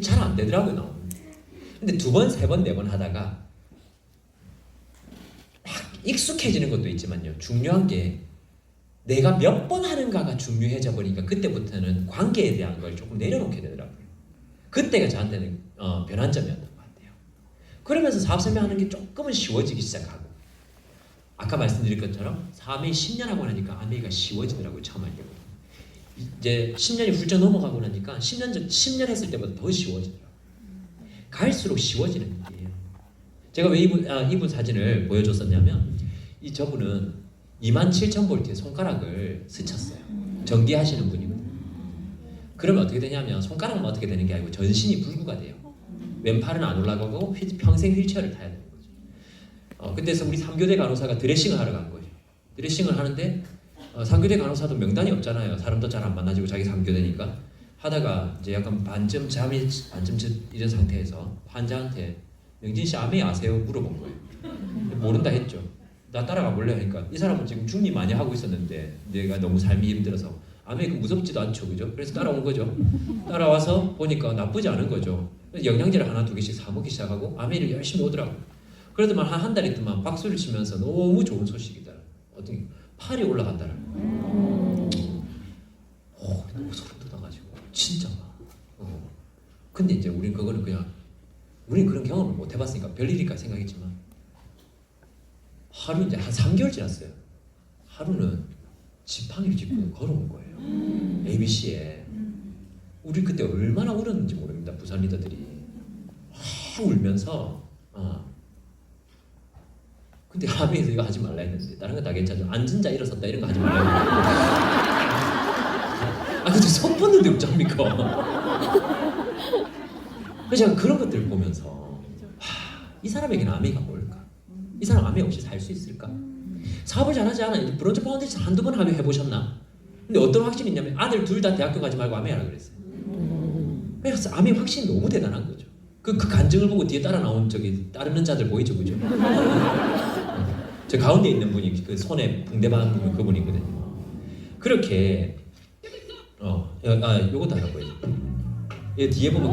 잘 안 되더라고요. 나오는. 근데 2번, 3번, 4번 하다가 막 익숙해지는 것도 있지만요. 중요한 게 내가 몇 번 하는가가 중요해져 버리니까 그때부터는 관계에 대한 걸 조금 내려놓게 되더라고요. 그때가 저한테는 변환점이었던 것 같아요. 그러면서 사업 설명하는 게 조금은 쉬워지기 시작하고 아까 말씀드린 것처럼 사업이 10년 하고 나니까 아메이가 쉬워지더라고요. 처음 할 때보다. 이제 10년이 훌쩍 넘어가고 나니까 10년 했을 때보다 더 쉬워지더라고요. 갈수록 쉬워지는 일이에요. 제가 왜 이분 사진을 보여줬었냐면 저분은 27,000V의 손가락을 스쳤어요. 전기하시는 분이거든요. 그러면 어떻게 되냐면 손가락만 어떻게 되는 게 아니고 전신이 불구가 돼요. 왼팔은 안 올라가고 평생 휠체어를 타야 되는 거죠. 그때서 우리 3교대 간호사가 드레싱을 하러 간 거예요. 드레싱을 하는데 3교대 간호사도 명단이 없잖아요. 사람도 잘 안 만나지고 자기 3교대니까 하다가 이제 약간 반쯤 잠이 반쯤 이런 상태에서 환자한테 명진 씨 아메 아세요? 물어본 거예요. 모른다 했죠. 나 따라가 볼래 하니까 이 사람은 지금 중리 많이 하고 있었는데 내가 너무 삶이 힘들어서 아메 그 무섭지도 않죠, 그죠? 그래서 따라온 거죠. 따라와서 보니까 나쁘지 않은 거죠. 영양제를 하나 두 개씩 사 먹기 시작하고 아메를 열심히 오더라고. 그러더만 한 달 있더만 박수를 치면서 너무 좋은 소식이다. 어떤 팔이 올라간다는 거. 너무 소름 돋아가지고 진짜. 근데 이제 우린 그거는 그냥 우린 그런 경험을 못 해봤으니까 별일일까 생각했지만 하루 이제 한 3개월 지났어요. 하루는 지팡이를 짚고 걸어온 거예요. ABC에. 우리 그때 얼마나 울었는지 모릅니다. 부산 리더들이 울면서 근데 함에서 이거 하지 말라 했는데 다른 건 다 괜찮죠. 앉은 자 일어섰다 이런 거 하지 말라 했는데 근데 손 뻗는데 어쩝니까? 그래서 제가 그런 것들을 보면서 이 사람에게는 아메이가 뭘까? 이 사람 아메이 없이 살 수 있을까? 사업을 잘하지 않아. 이제 브론즈 파운데이션 한두 번 하게 해보셨나? 근데 어떤 확신이 있냐면 아들 둘 다 대학교 가지 말고 아메이 하라 그랬어요. 그래서 아메이 확신이 너무 대단한 거죠. 그 간증을 보고 뒤에 따라 나온 저기 따르는 자들 보이죠, 그죠? 저 가운데 있는 분이 그 손에 붕대만 보면 그분이거든요. 그렇게 요것도 하나 보여요. 이 뒤에 보면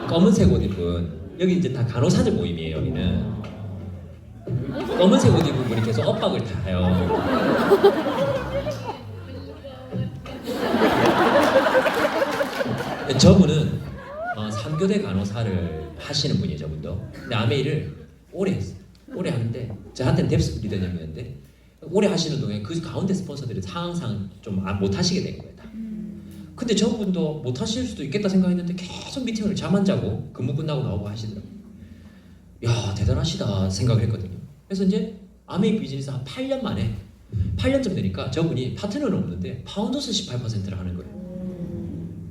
검은색 옷 입은 여기 이제 다 간호사들 모임이에요. 여기는 검은색 옷 입은 분이 계속 엇박을 타요. 저분은 3교대 간호사를 하시는 분이에요. 저분도. 근데 아메이를 오래 했어요. 오래 하는데 저한테는 뎁스 리더님이었는데 오래 하시는 동안 그 가운데 스폰서들이 항상 좀 못 하시게 된 거예요. 다. 근데 저분도 못 하실 수도 있겠다 생각했는데 계속 미팅을 잠 안 자고 근무 끝나고 나오고 하시더라고요. 야, 대단하시다 생각을 했거든요. 그래서 이제 아메이 비즈니스 한 8년 만에 8년쯤 되니까 저분이 파트너는 없는데 파운더스 18%를 하는 거예요.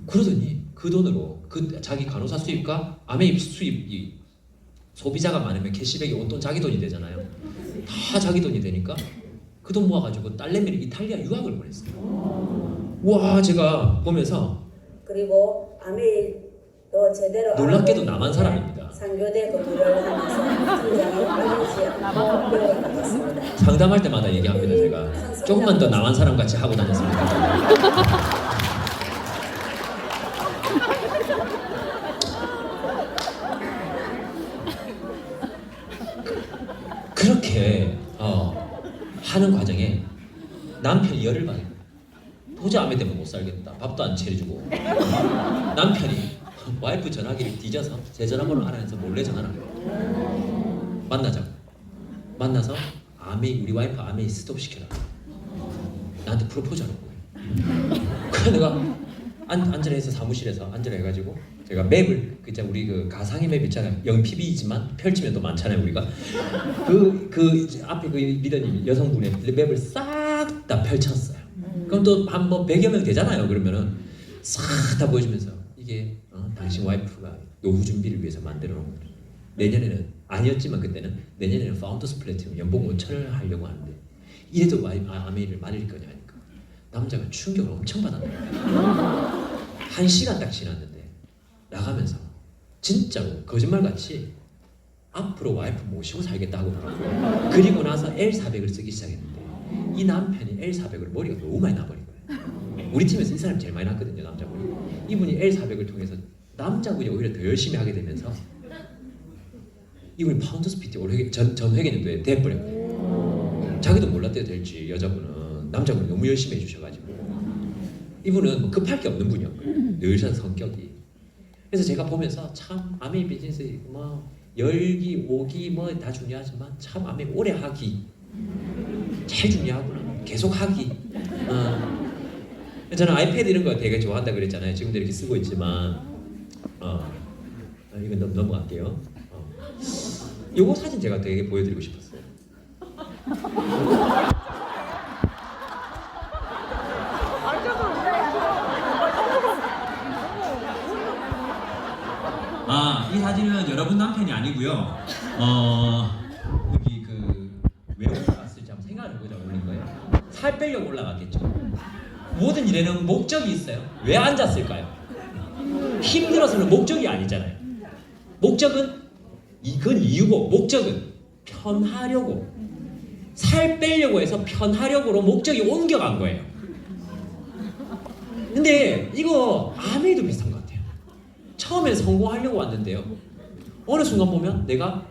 그러더니 그 돈으로 그 자기 간호사 수입과 아메이 수입이 소비자가 많으면 캐시백이 온돈 자기 돈이 되잖아요. 다 자기 돈이 되니까 그 돈 모아가지고 딸내미를 이탈리아 유학을 보냈어요. 와, 제가 보면서 그리고 아메이도 제대로 놀랍게도 남한 사람입니다. 상교대 근무를 하면서 팀장이 아니지 않고 배우러 나갔습니다. 상담할 때마다 얘기합니다. 제가 조금만 더 남한 사람 같이 하고 다녔습니다. 그렇게 하는 과정에 남편이 열을 받아요. 도저히 아메 때문에 못 살겠다. 밥도 안 차려주고. 남편이 와이프 전화기를 뒤져서 제 전화번호 알아내서 몰래 전화를 해요. 만나자고. 만나서 우리 와이프 아메이 스톱시켜라. 나한테 프로포즈 하는 거예요. 그래서 내가 앉으라 해서 사무실에서 앉으라 해가지고 제가 맵을 그자 우리 그 가상의 맵 있잖아요. 0pb이지만 펼치면 또 많잖아요 우리가. 그 앞에 그 리더님 여성분의 맵을 싹 다 펼쳤어요. 그럼 또 한 뭐 100여 명 되잖아요. 그러면은 싹 다 보여주면서 이게 당신 와이프가 노후 준비를 위해서 만들어 놓은 거예요. 내년에는 아니었지만 그때는 내년에는 파운더스 플래티넘 연봉 5천을 하려고 하는데 이래도 아메이를 말릴 거냐니까 남자가 충격을 엄청 받았는데 1시간 딱 지났는데 나가면서 진짜로 거짓말같이 앞으로 와이프 모시고 살겠다고 하더라고요. 그리고 나서 L400을 쓰기 시작했는데 이 남편이 L400을 머리가 너무 많이 나버린 거예요. 우리 팀에서 이 사람이 제일 많이 났거든요. 남자분이. 이분이 L400을 통해서 남자분이 오히려 더 열심히 하게 되면서 이분이 파운더스 PT 전 회계년도에 돼버린 거예요. 자기도 몰랐대요 될지. 여자분은 남자분이 너무 열심히 해주셔가지고 이분은 뭐 급할 게 없는 분이었거든요. 늘 성격이. 그래서 제가 보면서 참 아메이 비즈니스 뭐 열기 오기 뭐 다 중요하지만 참 아메이 오래 하기 제일 중요하구나. 계속 하기. 저는 아이패드 이런 거 되게 좋아한다 그랬잖아요. 지금도 이렇게 쓰고 있지만 이건 넘어갈게요. 요거 사진 제가 되게 보여드리고 싶었어요. 이 사진은 여러분 남편이 아니고요. 여기 왜 올라갔을지 한번 생각을 해보자. 올린 거예요. 살 빼려고 올라갔겠죠. 모든 일에는 목적이 있어요. 왜 앉았을까요? 힘들어서는 목적이 아니잖아요. 목적은 이건 이유고 목적은 편하려고 살 빼려고 해서 편하려고로 목적이 옮겨간 거예요. 근데 이거 아메이도 비슷한 것 같아요. 처음엔 성공하려고 왔는데요. 어느 순간 보면 내가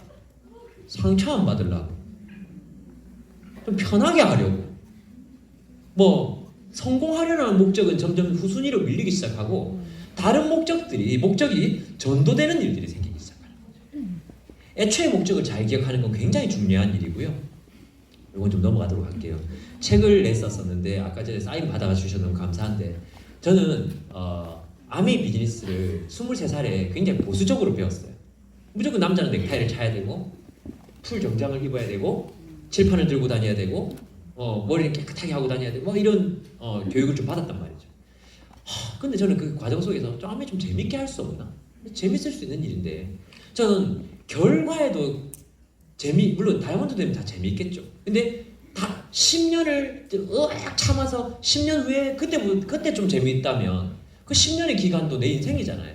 상처 안 받으려고 좀 편하게 하려고 뭐 성공하려는 목적은 점점 후순위로 밀리기 시작하고 다른 목적이 전도되는 일들이 생기기 시작하는 거죠. 애초에 목적을 잘 기억하는 건 굉장히 중요한 일이고요. 이건 좀 넘어가도록 할게요. 책을 냈었는데 아까 전에 사인 받아 주셔서 너무 감사한데 저는 아메이 비즈니스를 23살에 굉장히 보수적으로 배웠어요. 무조건 남자는 넥타이를 차야 되고 풀 정장을 입어야 되고 칠판을 들고 다녀야 되고 머리를 깨끗하게 하고 다녀야 되고 뭐 이런 교육을 좀 받았단 말이죠. 근데 저는 그 과정 속에서 아메이 좀 재밌게 할 수 없나? 재밌을 수 있는 일인데 저는 결과에도 물론 다이아몬드 되면 다 재미있겠죠. 근데 다 10년을 으악 참아서 10년 후에 그때 좀 재미있다면 그 10년의 기간도 내 인생이잖아요.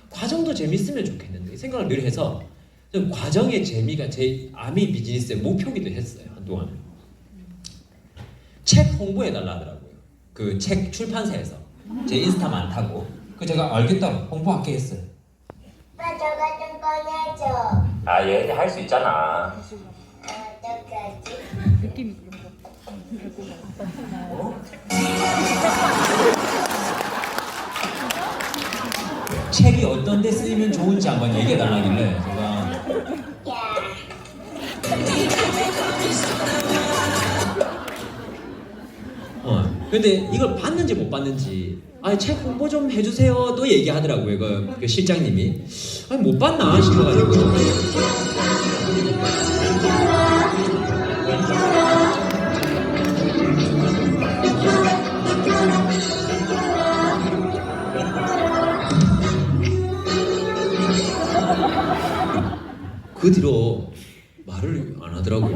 과정도 재밌으면 좋겠는데 생각을 늘 해서 좀 과정의 재미가 제 아미 비즈니스의 목표기도 했어요. 한동안은. 책 홍보해달라 하더라고요. 그 책 출판사에서 제 인스타만 타고 그 제가 알겠다고 홍보할게 했어요. 오빠 저거 좀 꺼내줘. 아 얘 할 수 있잖아. 어떡하지? 느낌이 그런 거. 책이 어떤 데 쓰이면 좋은지 한번 얘기해달라길래 제가 야. 근데 이걸 봤는지 못 봤는지 책 홍보 좀 해주세요 또 얘기하더라고요 그 실장님이. 못 봤나 싶어가지고 그 뒤로 말을 안 하더라고요.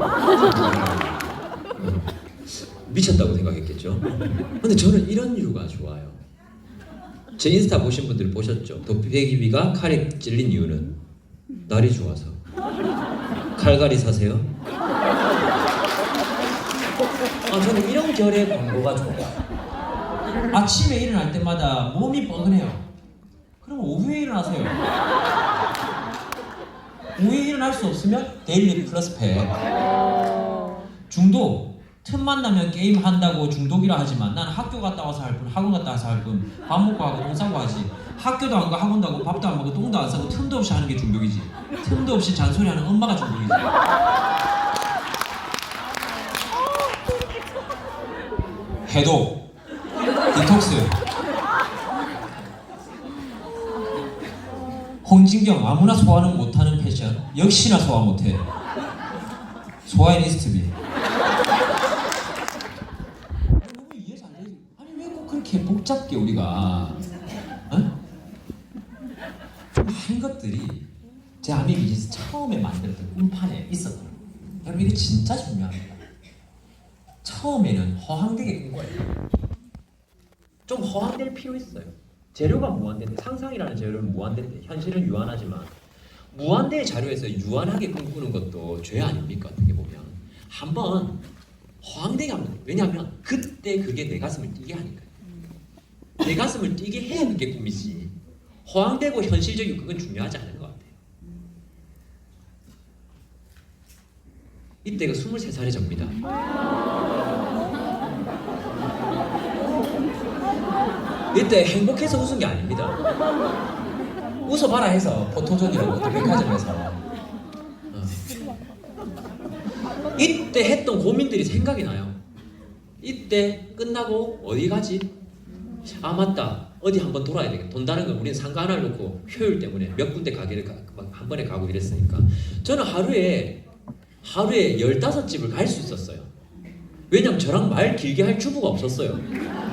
미쳤다고 생각했겠죠. 근데 저는 이런 이유가 좋아요. 제 인스타 보신 분들 보셨죠? 도깨비가 칼에 찔린 이유는 날이 좋아서. 칼갈이 사세요? 저는 이런 결의 광고가 좋아요. 아침에 일어날 때마다 몸이 뻐근해요. 그럼 오후에 일어나세요. 오후에 일어날 수 없으면 데일리 플러스 팩. 중독. 틈만 나면 게임 한다고 중독이라 하지만 난 학교 갔다 와서 할 뿐, 학원 갔다 와서 할 뿐, 밥 먹고 하고 똥 싸고 하지. 학교도 안 가, 학원도 안 가고, 밥도 안 먹고, 똥도 안 싸고, 틈도 없이 하는 게 중독이지. 틈도 없이 잔소리하는 엄마가 중독이지. 해독, 디톡스. 홍진경 아무나 소화는 못하는 패션. 역시나 소화 못해. 소화이니스트비. 그렇게 복잡게 우리가 많은 것들이 제 아미 비즈니스 처음에 만들었던 꿈판에 있었거든요. 여러분 이게 진짜 중요합니다. 처음에는 허황되게 꾼 거예요. 좀 허황될 필요 있어요. 재료가 무한대인데 상상이라는 재료는 무한대인데 현실은 유한하지만 무한대의 자료에서 유한하게 꿈꾸는 것도 죄 아닙니까? 어떻게 보면 한번 허황되게 하면 돼요. 왜냐하면 그때 그게 내 가슴을 뛰게 하니까요. 내 가슴을 뛰게 해야 그게 꿈이지. 허황되고 현실적이고 그건 중요하지 않은 것 같아요. 이때가 23살의 접니다. 이때 행복해서 웃은 게 아닙니다. 웃어봐라 해서 포토존이라고 백화점에서 이때 했던 고민들이 생각이 나요. 이때 끝나고 어디 가지? 아 맞다, 어디 한번 돌아야 되겠다. 돈다는 건 우리는 상가 하나를 놓고 효율 때문에 몇 군데 가게를 한 번에 가고 이랬으니까 저는 하루에 15집을 갈 수 있었어요. 왜냐면 저랑 말 길게 할 주부가 없었어요.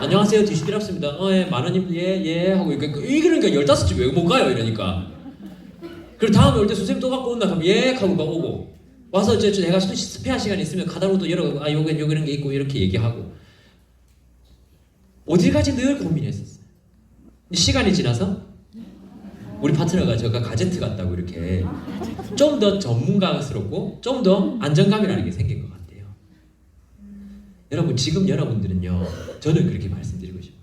안녕하세요, 디시드랍습니다. 예, 만원님, 예 하고 이러니까 15집 왜 못 가요? 이러니까. 그리고 다음에 올 때 선생님 또 갖고 온다 하면 예 하고 오고 와서 내가 스페어 시간 있으면 카다로도 요거 이런 게 있고 이렇게 얘기하고 어딜 가지 늘 고민했었어요. 시간이 지나서 우리 파트너가 제가 가제트 같다고 이렇게 좀 더 전문가스럽고 좀 더 안정감이라는 게 생긴 것 같아요. 여러분 지금 여러분들은요, 저는 그렇게 말씀드리고 싶어요.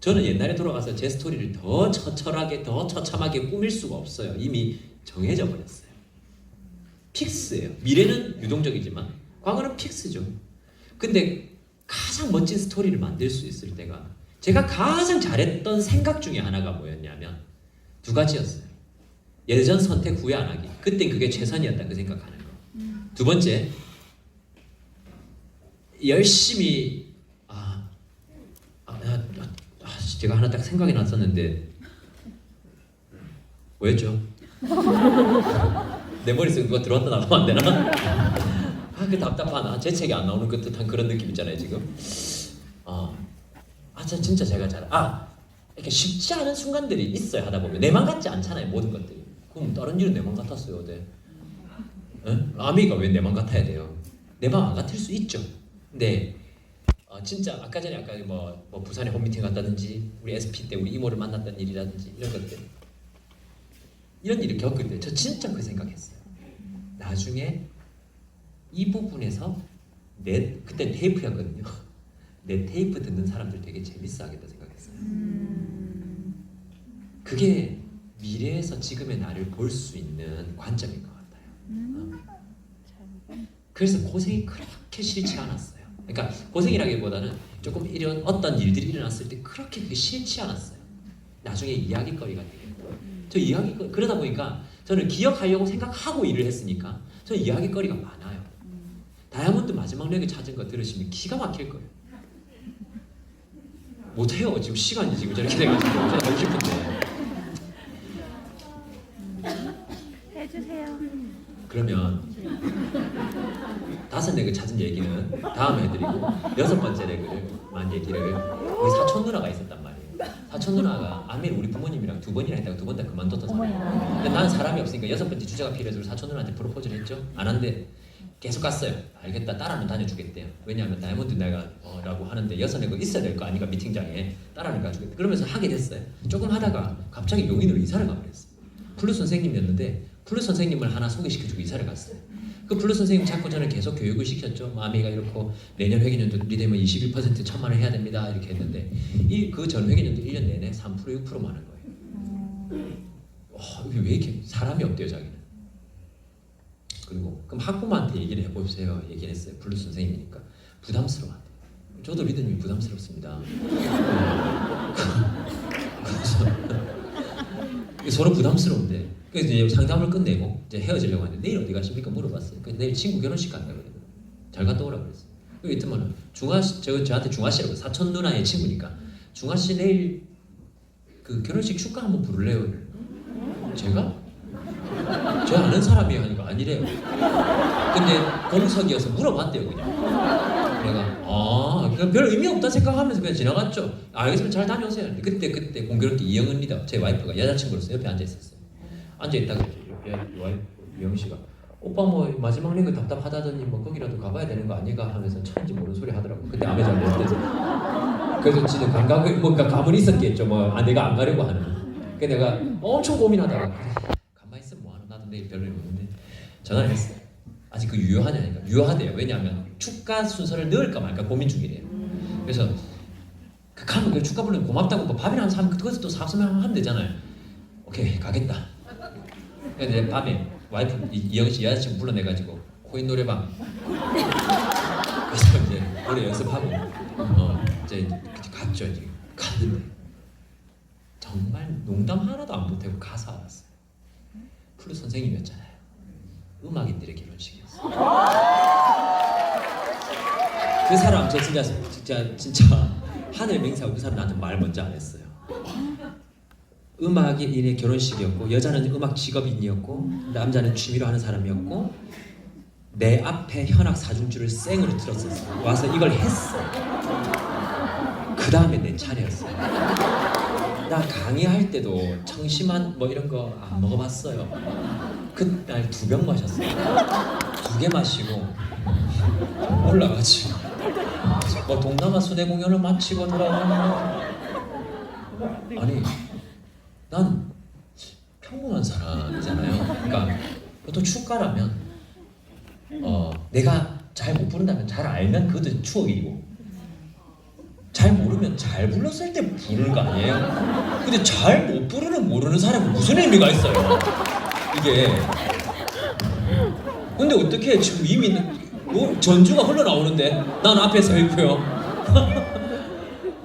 저는 옛날에 돌아가서 제 스토리를 더 처철하게 더 처참하게 꾸밀 수가 없어요. 이미 정해져 버렸어요. 픽스예요. 미래는 유동적이지만 과거는 픽스죠. 근데 가장 멋진 스토리를 만들 수 있을 때가 제가 가장 잘했던 생각 중에 하나가 뭐였냐면 두 가지였어요. 예전 선택 후회 안 하기. 그땐 그게 최선이었다 그 생각하는 거. 두 번째, 열심히 제가 하나 딱 생각이 났었는데 뭐였죠? 내 머릿속에 그거 들어왔다 나가면 안 되나? 그 답답하나? 제 책이 안 나오는 그 듯한 그런 느낌 있잖아요 지금. 진짜 제가 이렇게 쉽지 않은 순간들이 있어요. 하다 보면 내 맘 같지 않잖아요 모든 것들이. 그럼 다른 일은 내 맘 같았어요 어제. 응? 아미가 왜 내 맘 같아야 돼요? 내 맘 안 같을 수 있죠. 근데 진짜 아까 전에 뭐 부산에 홈미팅 갔다든지 우리 SP 때 우리 이모를 만났던 일이라든지 이런 것들 이런 일을 겪을 때 저 진짜 그 생각했어요. 나중에 이 부분에서 그때 테이프였거든요. 내 테이프 듣는 사람들 되게 재밌어하겠다 생각했어요. 그게 미래에서 지금의 나를 볼 수 있는 관점인 것 같아요. 그래서 고생이 그렇게 싫지 않았어요. 그러니까 고생이라기보다는 조금 이런 어떤 일들이 일어났을 때 그렇게 그게 싫지 않았어요. 나중에 이야기거리가 되겠다. 저 이야기거리 그러다 보니까 저는 기억하려고 생각하고 일을 했으니까 저는 이야기거리가 많아요. 다이아몬드 마지막 렉을 찾은 거 들으시면 기가 막힐 거예요. 못해요. 지금 시간이 지금 저렇게 돼가지고 저는 하고 싶은데. 해주세요. 그러면 5 렉을 찾은 얘기는 다음에 해드리고 6번째 렉을만 얘기를 우리 사촌 누나가 있었단 말이에요. 사촌 누나가 아미를 우리 부모님이랑 2번이나 했다가 2번 다 그만뒀던 사람이에요. 근데 나는 사람이 없으니까 6번째 주제가 필요해서 우리 사촌 누나한테 프로포즈를 했죠. 안 한대. 계속 갔어요. 알겠다. 따라는 다녀주겠대요. 왜냐하면 다이아몬드 내가 라고 하는데 6렉은 있어야 될 거 아니까 미팅장에 따라는 가주겠대. 그러면서 하게 됐어요. 조금 하다가 갑자기 용인으로 이사를 가버렸어요. 플루 선생님이었는데 플루 선생님을 하나 소개시켜주고 이사를 갔어요. 그 플루 선생님 자꾸 저는 계속 교육을 시켰죠. 마미가 이렇고 내년 회계년도 리되면 21% 1,000만 원 해야 됩니다. 이렇게 했는데 그 전 회계년도 1년 내내 3% 6%만 하는 거예요. 이게 왜 이렇게 사람이 없대요 자기는. 그리고 그럼 학부모한테 얘기를 해보세요. 얘기를 했어요. 블루 선생님이니까 부담스러워한대. 저도 리더님이 부담스럽습니다. 그래서 서로 부담스러운데 그래서 이제 상담을 끝내고 이제 헤어지려고 하는데 내일 어디 가십니까 물어봤어요. 그래서 내일 친구 결혼식 간다고 그래요. 잘 갔다 오라고 그랬어요. 그리고 이때만 저한테 중아씨라고 사촌 누나의 친구니까 중아씨 내일 그 결혼식 축가 한번 부를래요. 제가 아는 사람이 하니까 아니래요. 근데 공석이어서 물어봤대요 그냥. 내가 별 의미 없다 생각하면서 그냥 지나갔죠. 알겠으면 잘 다녀오세요. 그때 공교롭게 이영은 리더 제 와이프가 여자친구로서 옆에 앉아 있었어요. 앉아 있다가 와이프 이영은 씨가 오빠 뭐 마지막 링크 답답하다더니 뭐 거기라도 가봐야 되는 거 아닌가 하면서 천지 모르는 소리 하더라고. 그때 암에 잘 됐대서. 그래서 진짜 감각을 뭔가 감은 있었겠죠. 내가 안 가려고 하는. 그 내가 엄청 고민하다가. 내일 별로 없는데 전화를 했어요. 아직 그 유효하냐니까 유효하대요. 왜냐하면 축가 순서를 넣을까 말까 고민 중이래요. 그래서 가면 그 축가 부르면 고맙다고 뭐 밥이나 사면 그것도 또 사서면 하면 되잖아요. 오케이 가겠다. 근데 밤에 와이프 이영희 씨 여자친구 불러내가지고 코인 노래방 그래서 이제 노래 연습하고 이제 갔죠. 이제 갔는데 정말 농담 하나도 안 보태고 가서 알았어요. 플루 선생님이었잖아요. 음악인들의 결혼식이었어요. 그 사람 저 진짜 하늘 맹세하고 그 사람 나한테 말 먼저 안 했어요. 음악인의 결혼식이었고 여자는 음악 직업인이었고 남자는 취미로 하는 사람이었고 내 앞에 현악 사중주를 생으로 틀었었어요. 와서 이걸 했어. 그 다음에 내 차례였어요. 나 강의할 때도 청심환 뭐 이런 거 안 먹어봤어요. 그날 2병 마셨어요. 2개 마시고 올라가지고 뭐 동남아 수대 공연을 마치고 돌아오면 아니 난 평범한 사람이잖아요. 그러니까 보통 축가라면 내가 잘 못 부른다면 잘 알면 그것도 추억이고 잘 모르면 잘 불렀을 때 부르는 거 아니에요? 근데 잘 못 부르는 모르는 사람은 무슨 의미가 있어요? 이게 근데 어떻게 지금 이미 전주가 흘러나오는데 난 앞에 서 있고요.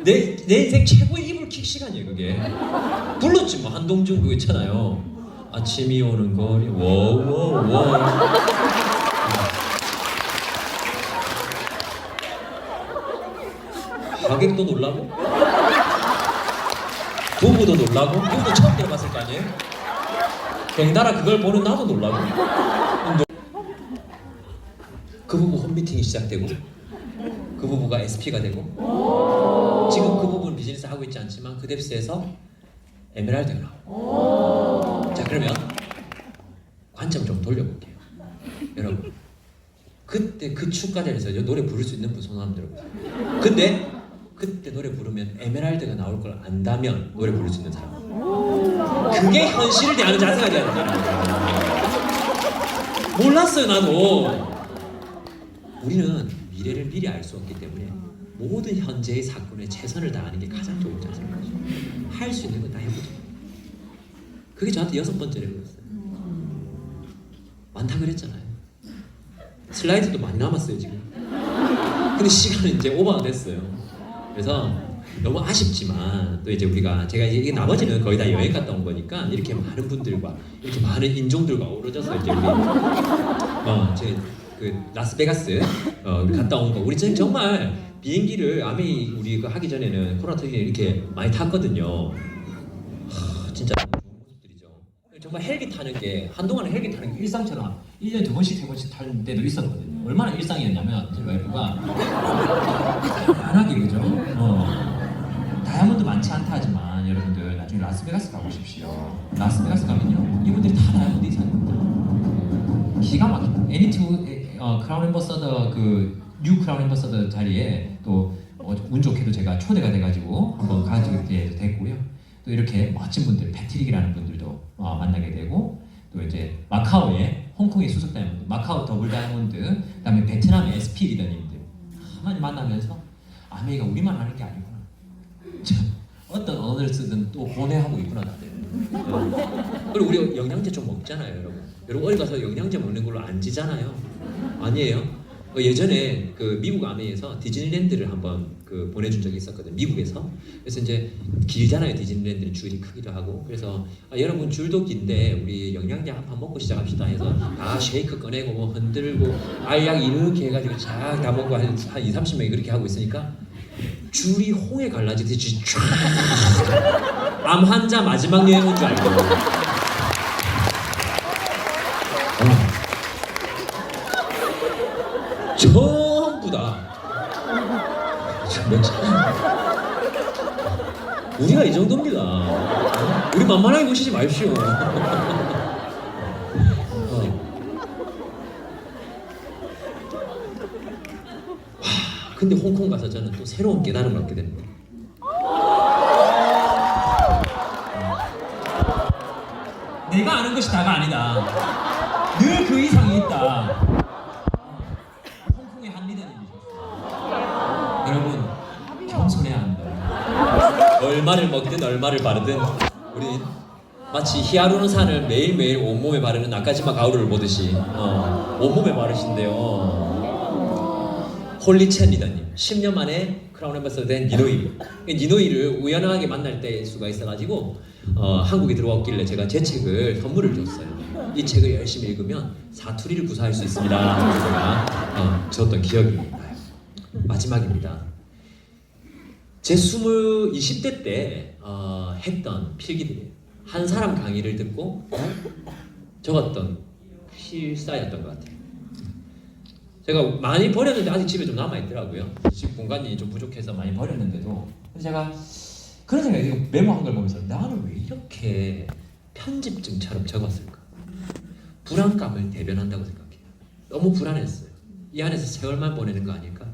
내 인생 최고의 이불킥 시간이에요 그게. 불렀지 뭐 한동준 그거 있잖아요. 아침이 오는 거리 워워워. 가객도 놀라고 부부도 놀라고 부부도 처음 들어봤을 거 아니에요? 덩달아 그걸 보는 나도 놀라고. 그 부부 홈미팅이 시작되고 그 부부가 SP가 되고 지금 그 부부는 비즈니스 하고 있지 않지만 그 뎁스에서 에메랄드가 나오고. 자 그러면 돌려볼게요. 여러분, 그때 그 축가전에서 노래 부를 수 있는 분 손 한번 들어보세요. 근데 그때 노래 부르면 에메랄드가 나올 걸 안다면 노래 부를 수 있는 사람. 그게 현실을 대하는 자세가 돼야 되잖아요. 몰랐어요, 나도. 우리는 미래를 미리 알 수 없기 때문에 모든 현재의 사건에 최선을 다하는 게 가장 좋은 자세인 거죠. 할 수 있는 건 다 해보자. 그게 저한테 6번째를 그랬어요. 많다 그랬잖아요. 슬라이드도 많이 남았어요 지금. 근데 시간은 이제 오버가 됐어요. 그래서 너무 아쉽지만 또 이제 제가 이게 나머지는 거의 다 여행 갔다 온 거니까 이렇게 많은 분들과 이렇게 많은 인종들과 어우러져서 이제 우리 그 라스베가스 갔다 온 거. 우리 정말 비행기를 아메이 우리 하기 전에는 코로나 터지기 이렇게 많이 탔거든요. 진짜 너무 좋은 모습들이죠. 정말 헬기 타는 게 한동안은 헬기 타는 게 일상처럼 1년에 2번씩 3번씩 타는 때도 있었거든요. 얼마나 일상이었냐면 제 와이프가 다양하게 그죠? 다이아몬드 많지 않다 하지만 여러분들 나중에 라스베가스 가보십시오. 라스베가스 가면요 이분들이 다 다이아몬드 이상입니다. 기가 막힙니다. 애니튜 크라운 앰버서더 뉴 크라운 앰버서더 자리에 또 운 좋게도 제가 초대가 돼가지고 한번 가지게 됐고요. 또 이렇게 멋진 분들, 패트릭이라는 분들도 만나게 되고 또 이제 마카오의 홍콩의 수석 다이아몬드, 마카오 더블 다이아몬드, 그다음에 베트남의 SP 리더님들 많이 만나면서 아메이가 우리만 하는 게 아니구나. 어떤 언어를 쓰든 또 고뇌하고 있구나 다들. 그리고 우리 영양제 좀 먹잖아요, 여러분. 여러분 어디 가서 영양제 먹는 걸로 안 지잖아요. 아니에요? 예전에 그 미국 아메이에서 디즈니랜드를 한번 보내준 적이 있었거든요. 미국에서. 그래서 이제 길잖아요. 디즈니랜드는 줄이 크기도 하고. 그래서 여러분 줄도 긴데 우리 영양제 한 판 먹고 시작합시다 해서 쉐이크 꺼내고 뭐 흔들고 알약 이렇게 해가지고 쫙 다 먹고 한 20-30명이 그렇게 하고 있으니까 줄이 홍해 갈라지듯이 쫙 암 환자 마지막 여행 온 줄 알고. 전부 다 우리가 이 정도입니다. 우리 만만하게 보시지 마십시오. 근데 홍콩 가서 저는 또 새로운 깨달음을 얻게 됩니다. 내가 아는 것이 다가 아니다. 늘 그 이상이 있다. 홍콩의 한 리더님이셨어요. 여러분 겸손해야 한다. 얼마를 먹든 얼마를 바르든 우리 마치 히아루론산을 매일매일 온몸에 바르는 나카지마 가오루를 보듯이 온몸에 바르신데요. 홀리첸 리더님 10년 만에 크라운 앰버서더 된 니노이를 우연하게 만날 때 수가 있어가지고 한국에 들어왔길래 제가 제 책을 선물을 줬어요. 이 책을 열심히 읽으면 사투리를 구사할 수 있습니다. 그래서 제가 줬던 기억이 나요. 마지막입니다. 제 20대 때 했던 필기들이에요. 한 사람 강의를 듣고 적었던 필사였던 것 같아요. 제가 많이 버렸는데 아직 집에 좀 남아있더라고요. 집 공간이 좀 부족해서 많이 버렸는데도 제가 그런 생각이 들고 메모한 걸 보면서 나는 왜 이렇게 편집증처럼 적었을까? 불안감을 대변한다고 생각해요. 너무 불안했어요. 이 안에서 세월만 보내는 거 아닐까?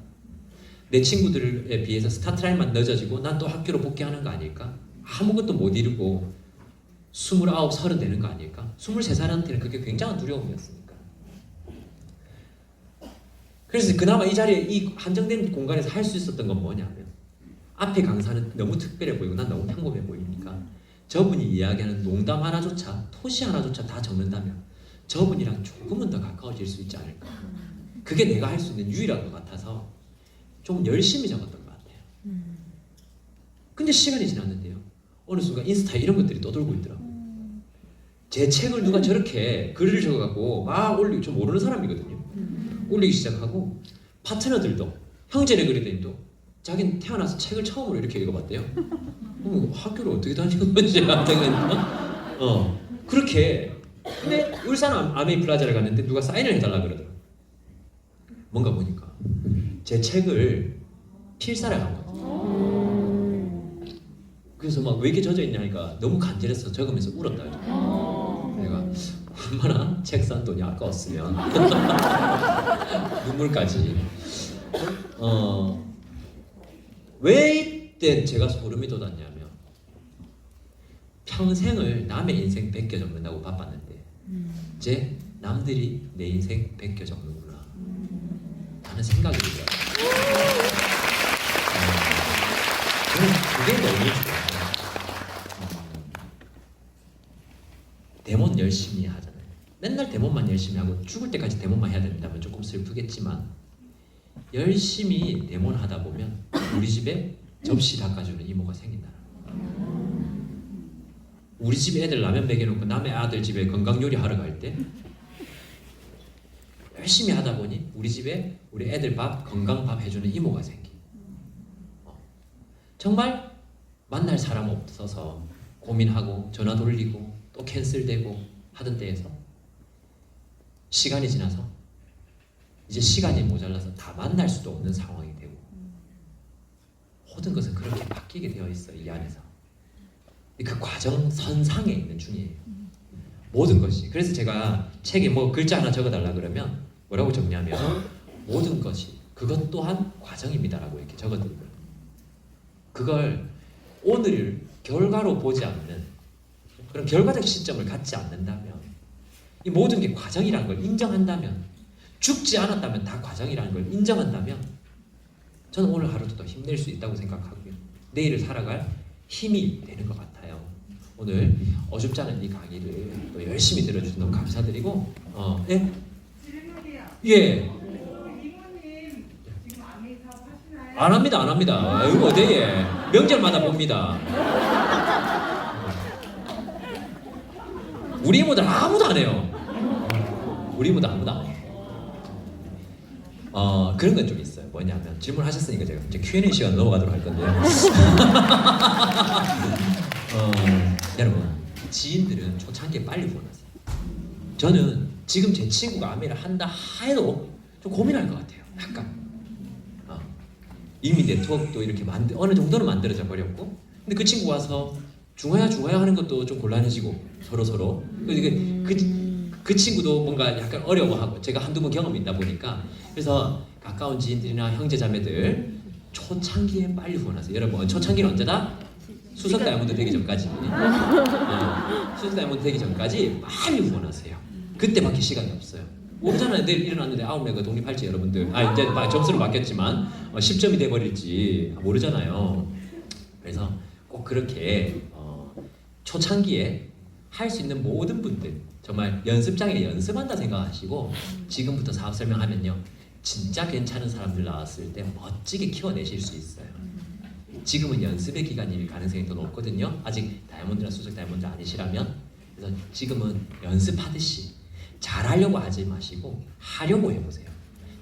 내 친구들에 비해서 스타트라인만 늦어지고 난 또 학교로 복귀하는 거 아닐까? 아무것도 못 이루고 29, 30 되는 거 아닐까? 23살한테는 그게 굉장한 두려움이었으니까. 그래서 그나마 이 자리에 이 한정된 공간에서 할 수 있었던 건 뭐냐면 앞에 강사는 너무 특별해 보이고 난 너무 평범해 보이니까 저분이 이야기하는 농담 하나조차 토시 하나조차 다 적는다면 저분이랑 조금은 더 가까워질 수 있지 않을까. 그게 내가 할 수 있는 유일한 것 같아서 좀 열심히 적었던 것 같아요. 근데 시간이 지났는데요. 어느 순간 인스타에 이런 것들이 떠돌고 있더라고요. 제 책을 누가 저렇게 글을 적어갖고 막 올리고 저 모르는 사람이거든요. 올리기 시작하고 파트너들도 형제네 그리더니도 자기는 태어나서 책을 처음으로 이렇게 읽어봤대요. 학교를 어떻게 다니는 건지 그렇게. 근데 울산 아메이 플라자를 갔는데 누가 사인을 해달라 그러더라고요. 뭔가 보니까 제 책을 필사를 한 거예요. 그래서 막 왜 이렇게 젖어 있냐 하니까 너무 간절해서 적으면서 울었다. 내가 얼마나 책 산 돈이 아까웠으면 눈물까지. 왜 이때 제가 소름이 돋았냐면 평생을 남의 인생 베껴 적는다고 바빴는데 이제 남들이 내 인생 베껴 적는구나 라는 생각이 들어요. 저는 그게 너무 좋아요. 데몬 열심히 하잖아요. 맨날 데몬만 열심히 하고 죽을 때까지 데몬만 해야 된다면 조금 슬프겠지만 열심히 데몬 하다 보면 우리 집에 접시 닦아주는 이모가 생긴다. 우리 집 애들 라면 먹여놓고 남의 아들 집에 건강 요리 하러 갈 때 열심히 하다 보니 우리 집에 우리 애들 밥 건강 밥 해주는 이모가 생기. 정말 만날 사람 없어서 고민하고 전화 돌리고 또 캔슬되고 하던 때에서 시간이 지나서 이제 시간이 모자라서 다 만날 수도 없는 상황이 되고 모든 것은 그렇게 바뀌게 되어 있어요. 이 안에서 그 과정 선상에 있는 중이에요. 모든 것이. 그래서 제가 책에 뭐 글자 하나 적어달라 그러면 뭐라고 적냐면 모든 것이 그것 또한 과정입니다라고 이렇게 적어드리고요. 그걸 오늘 결과로 보지 않는 그런 결과적 시점을 갖지 않는다면 이 모든 게 과정이라는 걸 인정한다면 죽지 않았다면 다 과정이라는 걸 인정한다면 저는 오늘 하루도 더 힘낼 수 있다고 생각하고요. 내일을 살아갈 힘이 되는 것 같아요. 오늘 어줍지 않은 이 강의를 또 열심히 들어주셔서 너무 감사드리고 네? 예. 이모님 지금 아메이 사업 하시나요? 안 합니다. 안 합니다. 아이고 네. 명절마다 봅니다. 우리 이모들 아무도 안 해요. 우리 이모들 아무도 안 해요. 그런 건 좀 있어요. 뭐냐면 질문하셨으니까 제가 이제 Q&A 시간 넘어가도록 할 건데요. 여러분 지인들은 초창기에 빨리 후원하세요. 저는 지금 제 친구가 아메를 한다 해도 좀 고민할 것 같아요. 약간 이미 네트워크도 이렇게 어느 정도는 만들어져 버렸고, 근데 그 친구 와서 중화야 하는 것도 좀 곤란해지고 서로 그 친구도 뭔가 약간 어려워하고 제가 한두 번 경험이 있다 보니까 그래서 가까운 지인들이나 형제자매들 초창기에 빨리 후원하세요. 여러분 초창기는 언제다? 수석 다이아몬드 되기 전까지 수석 다이아몬드 되기 전까지 빨리 후원하세요. 그때밖에 시간이 없어요. 모르잖아요. 내일 일어났는데 9명가 독립할지 여러분들 이제 점수는 바뀌었지만 10점이 돼버릴지 모르잖아요. 그래서 꼭 그렇게 초창기에 할 수 있는 모든 분들 정말 연습장에 연습한다 생각하시고 지금부터 사업 설명하면요 진짜 괜찮은 사람들 나왔을 때 멋지게 키워내실 수 있어요. 지금은 연습의 기간일 가능성이 더 높거든요. 아직 다이아몬드나 수석 다이아몬드 아니시라면. 그래서 지금은 연습하듯이 잘하려고 하지 마시고 하려고 해보세요.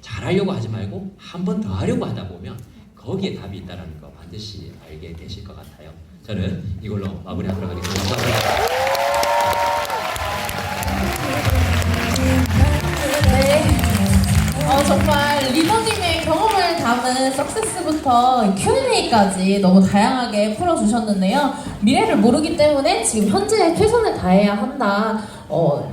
잘하려고 하지 말고 한 번 더 하려고 하다 보면 거기에 답이 있다는 거 반드시 알게 되실 것 같아요. 저는 이걸로 마무리하도록 하겠습니다. 감사합니다. 네. 정말 리더님의 경험을 담은 석세스부터 Q&A까지 너무 다양하게 풀어주셨는데요. 미래를 모르기 때문에 지금 현재에 최선을 다해야 한다.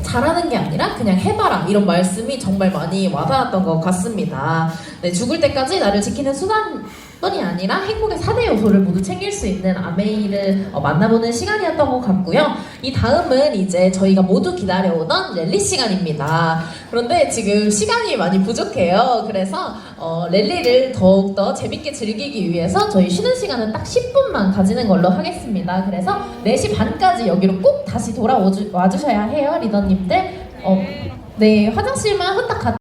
잘하는 게 아니라 그냥 해봐라. 이런 말씀이 정말 많이 와닿았던 것 같습니다. 네, 죽을 때까지 나를 지키는 수단뿐이 아니라 행복의 4대 요소를 모두 챙길 수 있는 아메이를 만나보는 시간이었던 것 같고요. 이 다음은 이제 저희가 모두 기다려오던 랠리 시간입니다. 그런데 지금 시간이 많이 부족해요. 그래서 랠리를 더욱더 재밌게 즐기기 위해서 저희 쉬는 시간은 딱 10분만 가지는 걸로 하겠습니다. 그래서 4시 반까지 여기로 꼭 다시 돌아와 주셔야 해요, 리더님들. 네, 화장실만 후딱 갔다